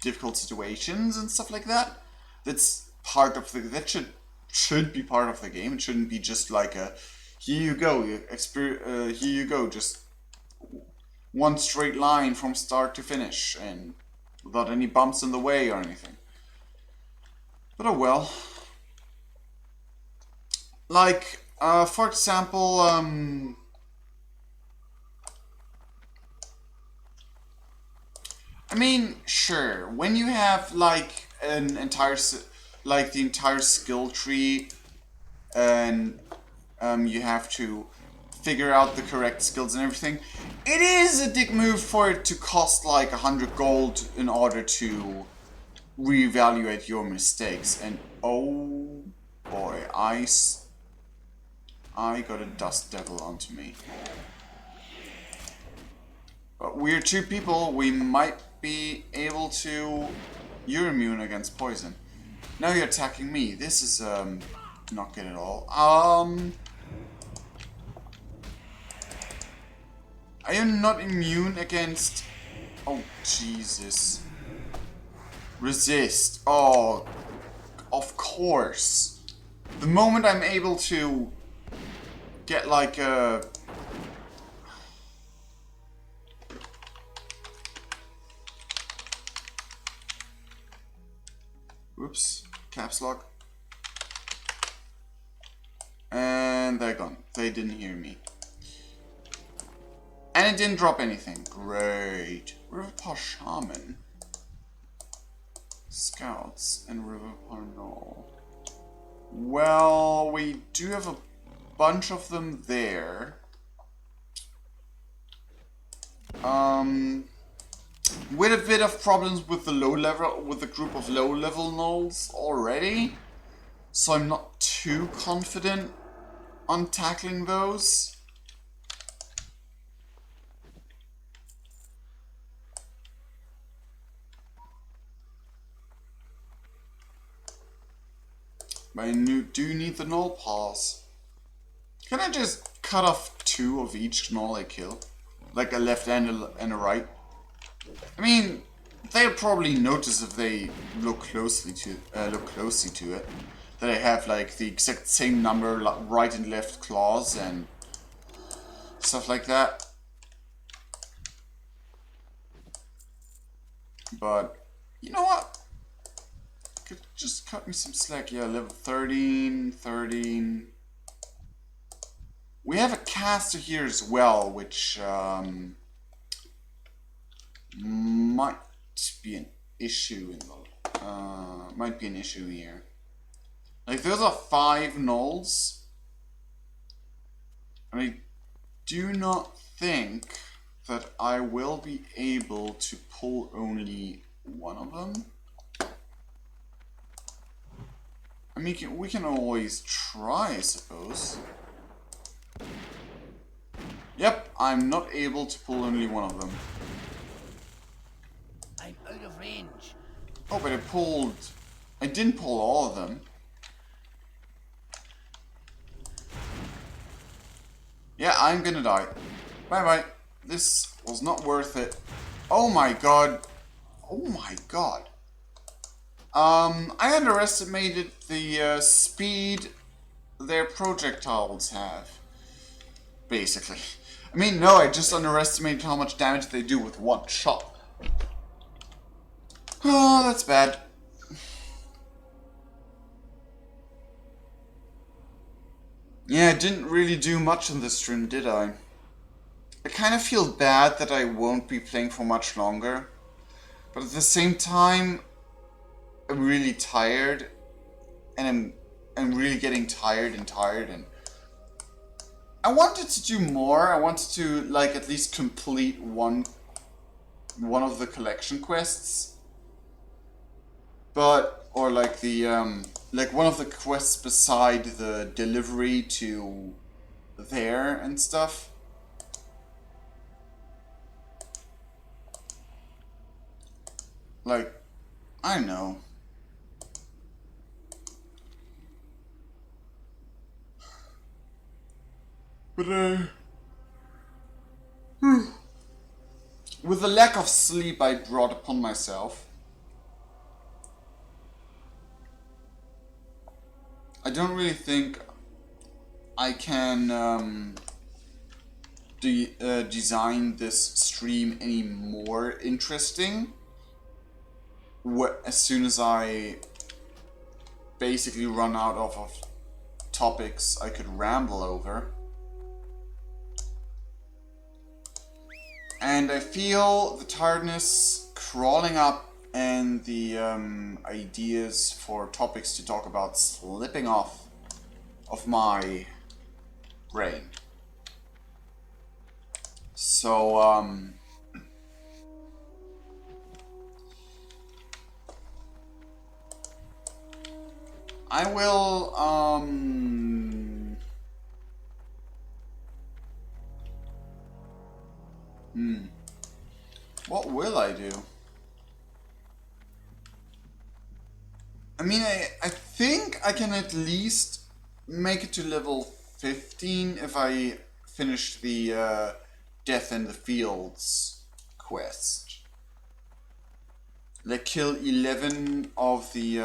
difficult situations and stuff like that. That's part of that should be part of the game. It shouldn't be just like a here you go, here you go, just one straight line from start to finish and without any bumps in the way or anything. But oh well. Like, for example, I mean, sure, when you have like an entire, like the entire skill tree, and you have to figure out the correct skills and everything, it is a dick move for it to cost like 100 gold in order to reevaluate your mistakes. And oh boy, I got a dust devil onto me. But we're two people, we might be able to... You're immune against poison. Now you're attacking me. This is, not good at all. Are you not immune against... Oh, Jesus. Resist. Oh, of course. The moment I'm able to get like a... Oops, caps lock. And they're gone. They didn't hear me. And it didn't drop anything. Great. Riverpaw Shaman. Scouts and Riverpaw Knoll. Well, we do have a bunch of them there. With a bit of problems with the group of low level gnolls already. So I'm not too confident on tackling those. But I do need the gnoll paws. Can I just cut off 2 of each gnoll I kill? Like a left and a right? I mean, they'll probably notice if they look closely to it. that I have like the exact same number, like right and left claws and stuff like that. But you know what? Could just cut me some slack. Yeah, level 13, 13. We have a caster here as well, which might be an issue in the might be an issue here. Like those are 5 nulls, and I do not think that I will be able to pull only one of them. I mean, we can always try, I suppose. Yep, I'm not able to pull only one of them. I'm out of range. Oh, but I didn't pull all of them. Yeah, I'm gonna die. Bye bye. This was not worth it. Oh my god. Oh my god. I underestimated the speed their projectiles have. Basically. I mean, no, I just underestimated how much damage they do with one shot. Oh, that's bad. Yeah, I didn't really do much in this stream, did I? I kind of feel bad that I won't be playing for much longer. But at the same time, I'm really tired. And I'm really getting tired and I wanted to do more. I wanted to like at least complete one of the collection quests. But or like the like one of the quests beside the delivery to there and stuff. Like, I know. But with the lack of sleep I brought upon myself, I don't really think I can design this stream any more interesting as soon as I basically run out of topics I could ramble over. And I feel the tiredness crawling up and the ideas for topics to talk about slipping off of my brain. So, I will, what will I do? I mean, I think I can at least make it to level 15 if I finish the Death in the Fields quest. Like kill 11 of the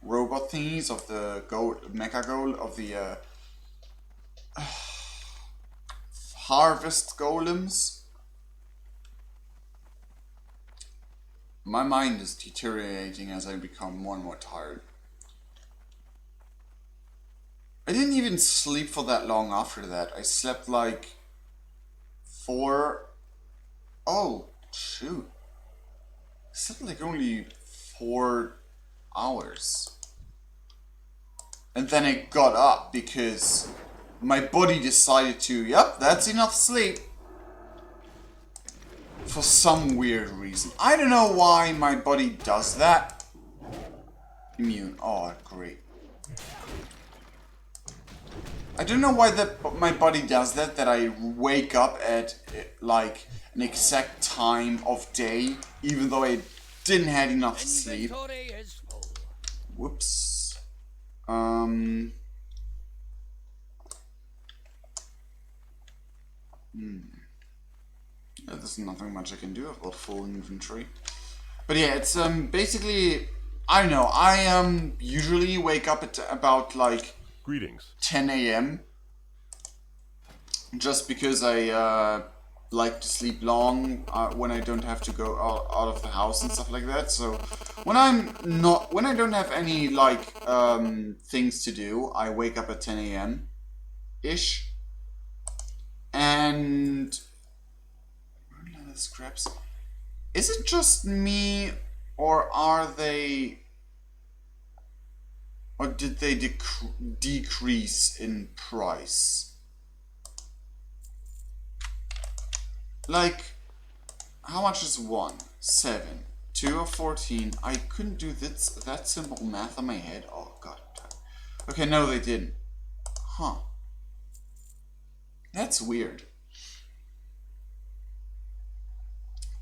robot thingies, of the mecha goal, of the harvest golems. My mind is deteriorating as I become more and more tired. I didn't even sleep for that long after that. I slept like 4... Oh, shoot. I slept like only 4 hours. And then I got up because my body decided to, yep, that's enough sleep. For some weird reason. I don't know why my body does that. Immune. Oh, great. I don't know why my body does that, that I wake up at like an exact time of day, even though I didn't have enough sleep. Whoops. There's nothing much I can do. I've got full inventory. But yeah, it's basically I don't know. I usually wake up at about like Greetings. 10 a.m. just because I like to sleep long when I don't have to go out of the house and stuff like that. So when I don't have any like things to do, I wake up at 10 a.m. ish. And leather scraps. Is it just me, or did they decrease in price? Like, how much is 1? 7. 2 or 14. I couldn't do that simple math on my head. Oh god. Okay, no they didn't. Huh. That's weird.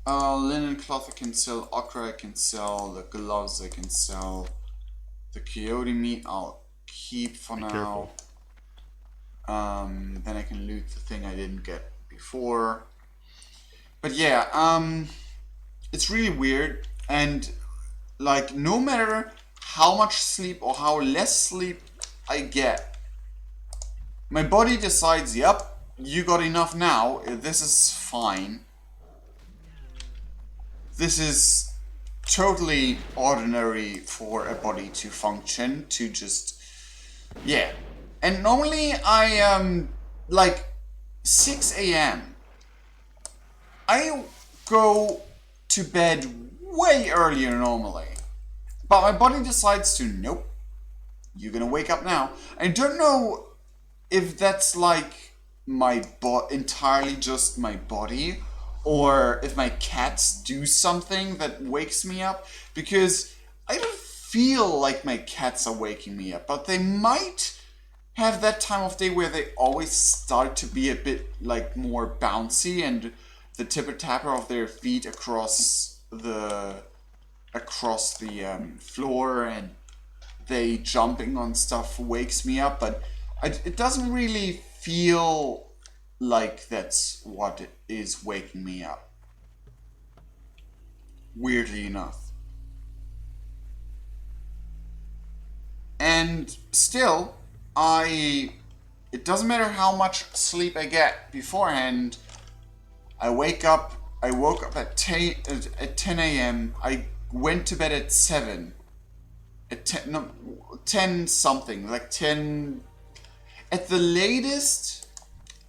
Linen cloth I can sell, ochre I can sell, the gloves I can sell, the coyote meat I'll keep for now. Careful. Then I can loot the thing I didn't get before. But yeah, it's really weird, and like no matter how much sleep or how less sleep I get, my body decides, yep, you got enough now, this is fine. This is totally ordinary for a body to function, to just, yeah. And normally I, like 6 a.m. I go to bed way earlier normally. But my body decides to, nope, you're gonna wake up now. I don't know if that's like my entirely just my body, or if my cats do something that wakes me up, because I don't feel like my cats are waking me up, but they might have that time of day where they always start to be a bit like more bouncy, and the tipper tapper of their feet across the floor and they jumping on stuff wakes me up, but it doesn't really feel like that's what is waking me up. Weirdly enough. And still, it doesn't matter how much sleep I get beforehand, I woke up at 10 a.m. I went to bed at 7. At 10 something, like 10 at the latest.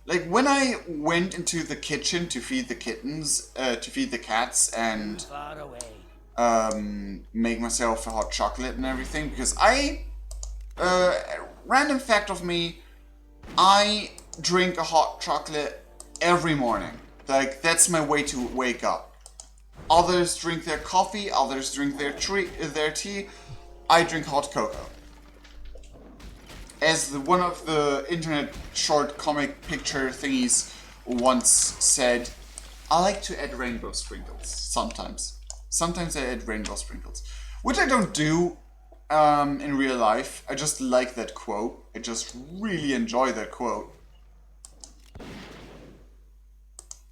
Like when I went into the kitchen to feed the kittens, to feed the cats, and Far away. make myself a hot chocolate and everything, because random fact of me, I drink a hot chocolate every morning. Like, that's my way to wake up. Others drink their coffee, others drink their tea. I drink hot cocoa. As one of the internet short comic picture thingies once said, I like to add rainbow sprinkles sometimes. Sometimes I add rainbow sprinkles, which I don't do in real life. I just like that quote. I just really enjoy that quote.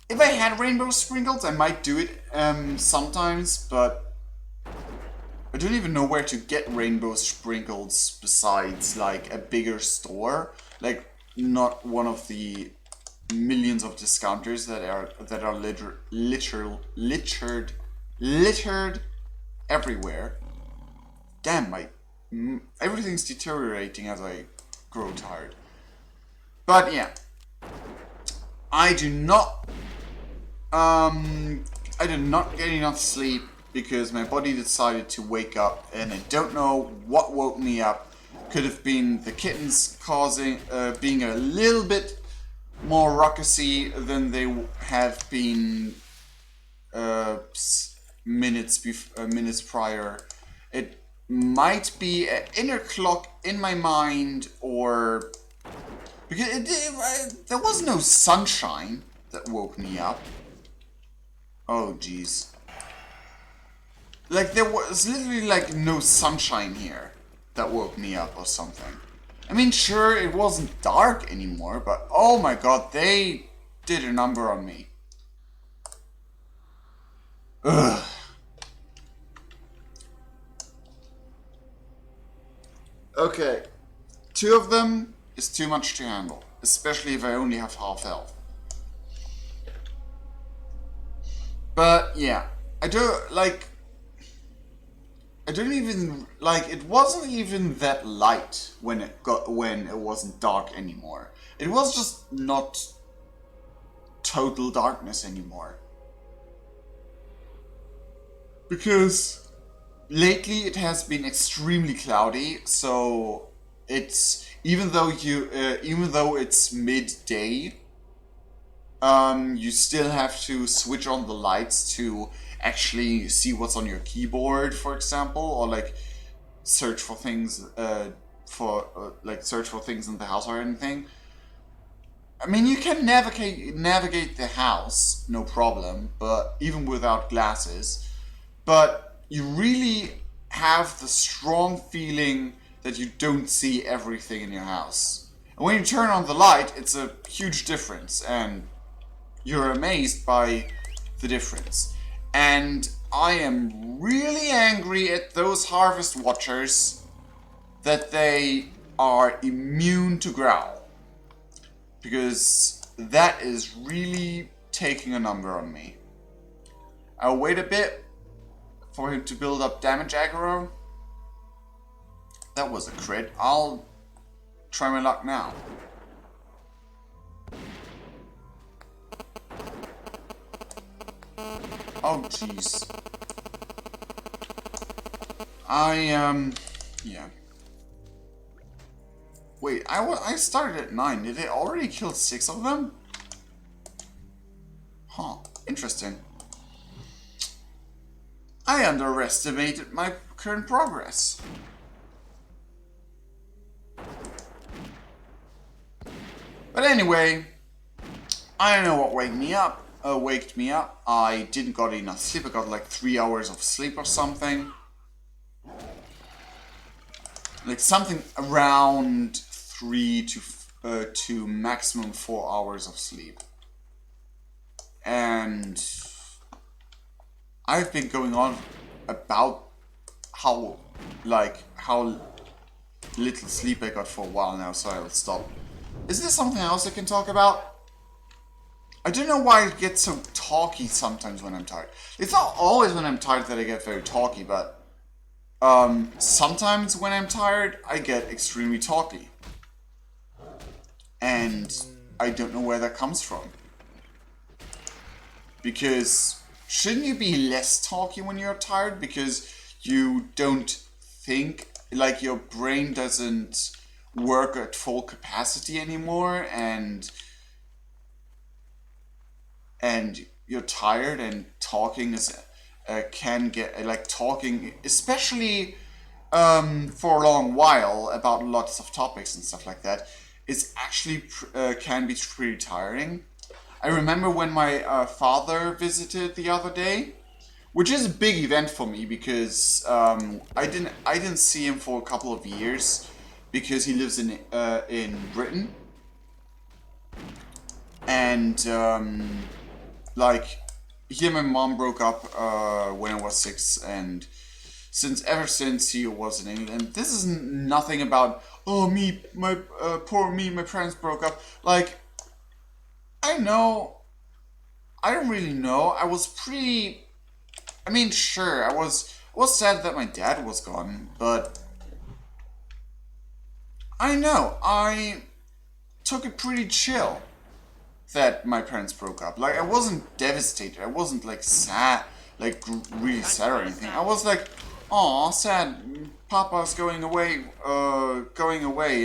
If I had rainbow sprinkles, I might do it sometimes, but I don't even know where to get rainbow sprinkles besides like a bigger store, like not one of the millions of discounters that are littered everywhere. Damn, everything's deteriorating as I grow tired. But yeah, I did not get enough sleep because my body decided to wake up, and I don't know what woke me up. Could have been the kittens being a little bit more ruckusy than they have been minutes prior. It might be an inner clock in my mind, or because there was no sunshine that woke me up. Oh jeez. Like there was literally like no sunshine here that woke me up or something. I mean, sure, it wasn't dark anymore, but oh my god, they did a number on me. Ugh. Okay. 2 of them is too much to handle. Especially if I only have half health. But, yeah. I don't even, like, it wasn't even that light when it wasn't dark anymore. It was just not total darkness anymore. Because lately it has been extremely cloudy, so it's even though it's midday, you still have to switch on the lights to actually see what's on your keyboard, for example, or like search for things search for things in the house or anything. I mean, you can navigate the house, no problem, but even without glasses. But you really have the strong feeling that you don't see everything in your house. And when you turn on the light, it's a huge difference, and you're amazed by the difference. And I am really angry at those harvest watchers that they are immune to growl. Because that is really taking a number on me. I'll wait a bit for him to build up damage aggro. That was a crit. I'll try my luck now. Oh jeez. Yeah. Wait, I started at 9. Did they already kill 6 of them? Huh, interesting. I underestimated my current progress. But anyway, I don't know what waked me up. I didn't got enough sleep. I got like 3 hours of sleep or something. Like something around 3 to maximum 4 hours of sleep. And I've been going on about how little sleep I got for a while now, so I'll stop. Is there something else I can talk about? I don't know why I get so talky sometimes when I'm tired. It's not always when I'm tired that I get very talky, but sometimes when I'm tired, I get extremely talky. And I don't know where that comes from. Because shouldn't you be less talky when you're tired? Because you don't think, like your brain doesn't work at full capacity anymore, and you're tired, and talking is can get like talking, especially for a long while about lots of topics and stuff like that, is actually can be pretty tiring. I remember when my father visited the other day, which is a big event for me because I didn't see him for a couple of years because he lives in Britain, and like he and my mom broke up when I was 6, and ever since he was in England. This is nothing about my parents broke up. Like, I don't really know. I was pretty. I mean, sure, I was sad that my dad was gone, but I took it pretty chill that my parents broke up. Like, I wasn't devastated. I wasn't like sad, like really sad or anything. I was like, aw, sad. Papa's going away,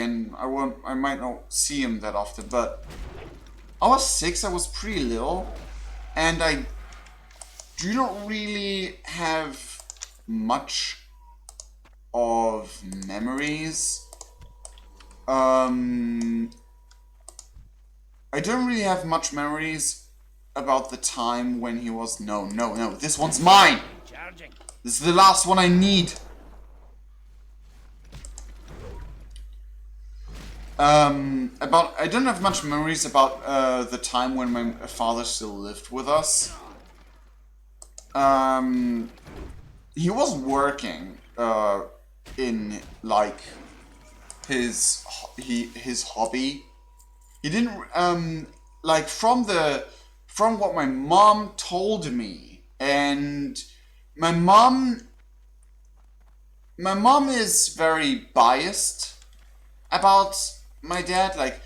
and I might not see him that often. But I was 6. I was pretty little, and I do not really have much of memories. I don't really have much memories about the time when he was... No, this one's mine! Charging. This is the last one I need! I don't have much memories about the time when my father still lived with us. He was working in, like, his hobby. He didn't like from what my mom told me, and my mom is very biased about my dad, like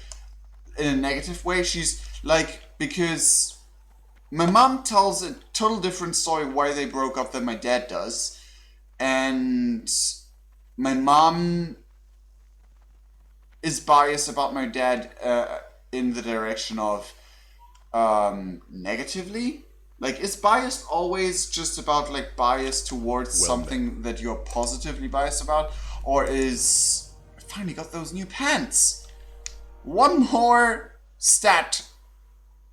in a negative way. She's like, because my mom tells a total different story why they broke up than my dad does, and my mom is biased about my dad in the direction of negatively. Like, is biased always just about like bias towards something that you're positively biased about, or is I finally got those new pants? One more stat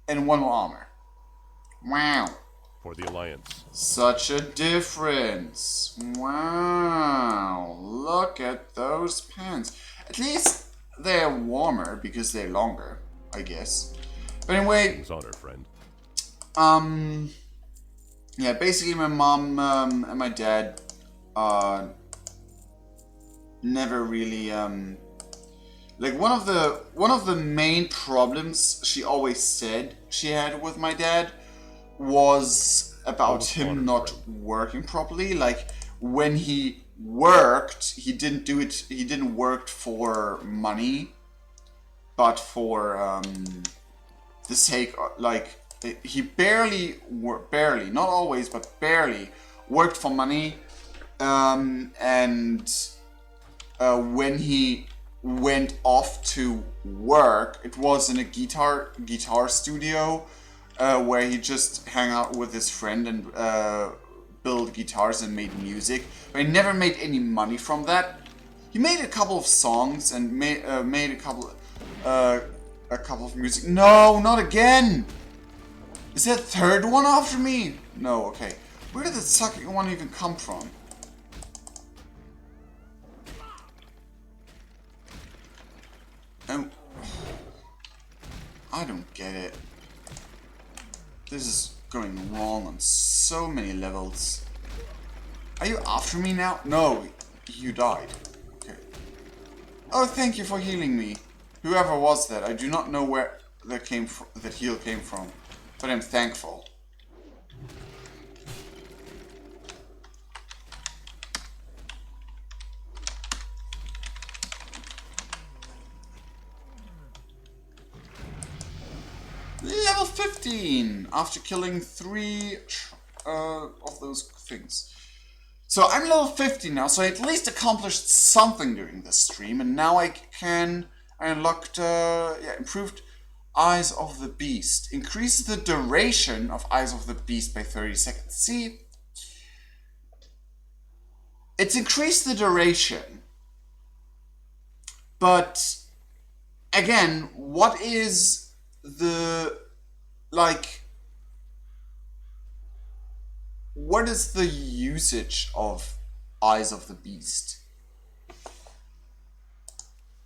and one more armor. Wow. For the Alliance. Such a difference. Wow. Look at those pants. At least they're warmer because they're longer, I guess. But anyway, King's honor, friend. yeah, basically my mom and my dad never really like one of the main problems she always said she had with my dad was about him not working properly. Like, when he worked, he didn't work for money, but for the sake of, like, he barely, not always, but barely worked for money. And when he went off to work, it was in a guitar studio where he just hung out with his friend and built guitars and made music. But he never made any money from that. He made a couple of songs and made a couple of music. No, not again! Is that third one after me? No, okay. Where did the second one even come from? Oh, I don't get it. This is going wrong on so many levels. Are you after me now? No, you died. Okay. Oh, thank you for healing me. Whoever was that, I do not know where that heal came from, but I'm thankful. Level 15 after killing 3 of those things. So I'm level 15 now, so I at least accomplished something during this stream, and now I unlocked improved Eyes of the Beast. Increases the duration of Eyes of the Beast by 30 seconds. See, it's increased the duration, but again, what is the, like, what is the usage of Eyes of the Beast?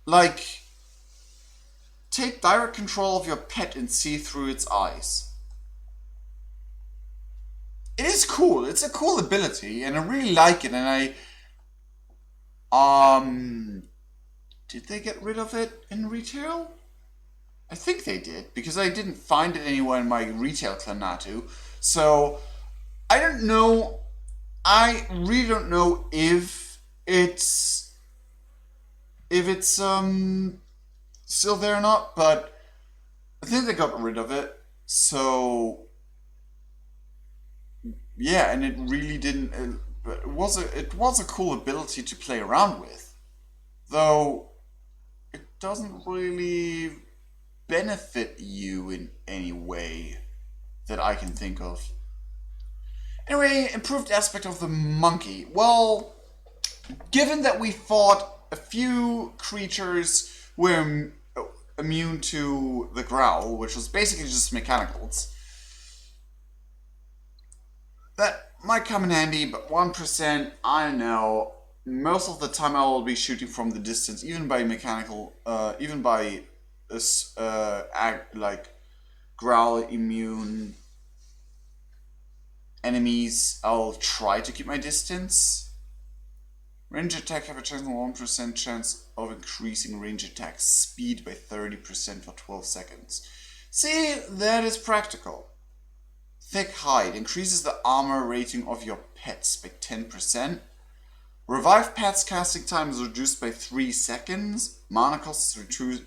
Like, take direct control of your pet and see through its eyes. It is cool. It's a cool ability, and I really like it. And did they get rid of it in retail? I think they did, because I didn't find it anywhere in my retail Clanatu. So I don't know. I really don't know if it's still there or not, but I think they got rid of it. So yeah, and it really didn't. It was a cool ability to play around with, though it doesn't really benefit you in any way that I can think of. Anyway, improved aspect of the monkey. Well, given that we fought a few creatures who were immune to the growl, which was basically just mechanicals, that might come in handy, but 1%, I don't know. Most of the time I will be shooting from the distance, even by mechanical, even by like growl immune enemies. I'll try to keep my distance. Range attack have a chance 1% chance of increasing range attack speed by 30% for 12 seconds. See, that is practical. Thick hide increases the armor rating of your pets by 10%. Revive pets casting time is reduced by 3 seconds. Mana cost is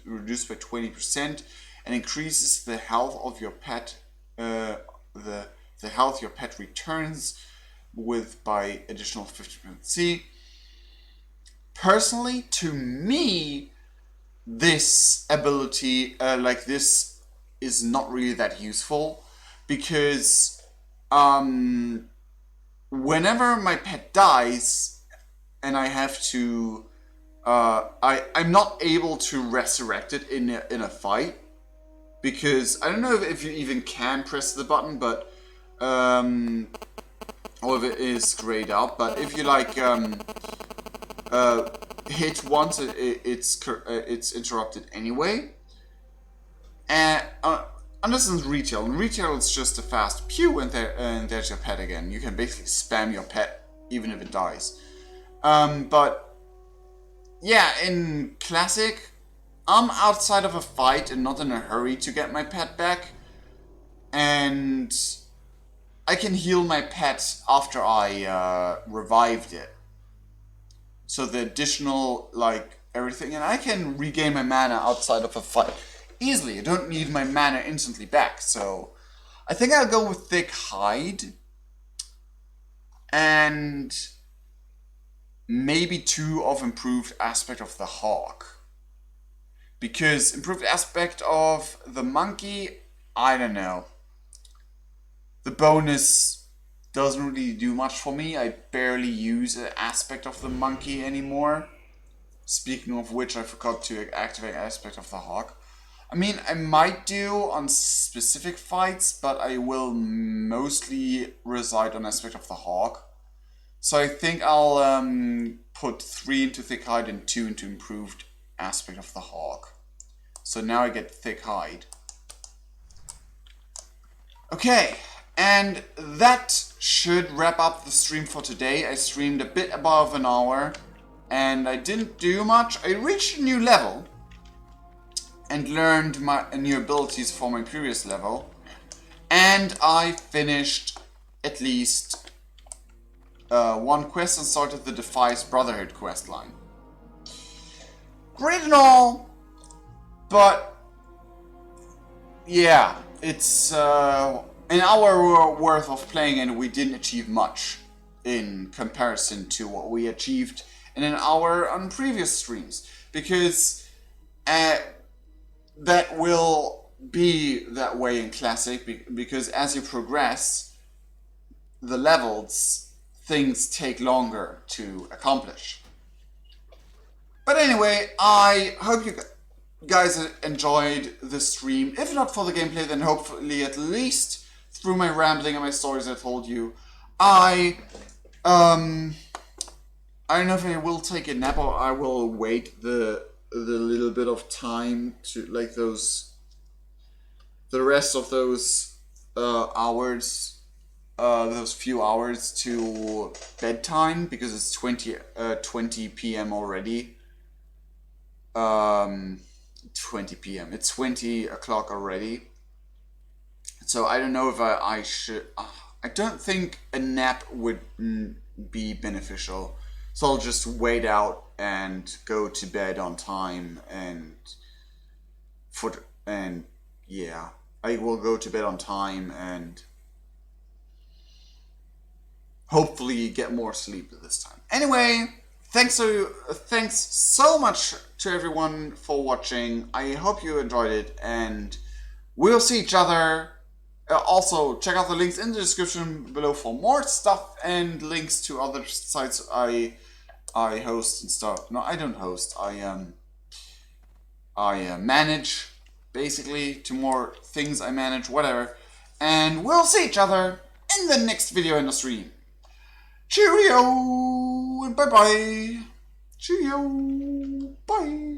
reduced by 20% and increases the health of your pet. The health your pet returns with by additional 50%. See, personally, to me, this ability like this is not really that useful because whenever my pet dies and I have to I'm not able to resurrect it in a fight because I don't know if you even can press the button, but or if it is grayed out, but if you like hit once, it's interrupted anyway. And unless it's retail. In retail, it's just a fast pew, and there's your pet again. You can basically spam your pet even if it dies. But yeah, in classic, I'm outside of a fight and not in a hurry to get my pet back, and I can heal my pet after I revived it. So the additional, like, everything, and I can regain my mana outside of a fight easily. I don't need my mana instantly back, so I think I'll go with Thick Hide and maybe 2 of Improved Aspect of the Hawk. Because Improved Aspect of the Monkey, I don't know. The bonus doesn't really do much for me. I barely use an aspect of the monkey anymore. Speaking of which, I forgot to activate aspect of the hawk. I mean, I might do on specific fights, but I will mostly reside on aspect of the hawk. So I think I'll put 3 into Thick Hide and 2 into Improved Aspect of the Hawk. So now I get Thick Hide. Okay, and that should wrap up the stream for today. I streamed a bit above an hour, and I didn't do much. I reached a new level, and learned my new abilities for my previous level, and I finished at least 1 quest and started the Defies Brotherhood quest line. Great and all, but yeah, it's an hour worth of playing and we didn't achieve much in comparison to what we achieved in an hour on previous streams, because that will be that way in Classic, because as you progress the levels, things take longer to accomplish. But anyway, I hope you guys enjoyed the stream. If not for the gameplay, then hopefully at least through my rambling and my stories I told you. I don't know if I will take a nap or I will wait the little bit of time to, like, the rest of those hours, those few hours to bedtime, because it's 20 p.m. already. 20 p.m. It's 20 o'clock already. So I don't know if I should. I don't think a nap would be beneficial. So I'll just wait out and go to bed on time, and yeah, I will go to bed on time and hopefully get more sleep this time. Anyway, thanks so much to everyone for watching. I hope you enjoyed it, and we'll see each other. Also, check out the links in the description below for more stuff and links to other sites I host and stuff. No, I don't host. I manage, basically, to more things I manage, whatever. And we'll see each other in the next video in the stream. Cheerio and bye bye. Cheerio, bye.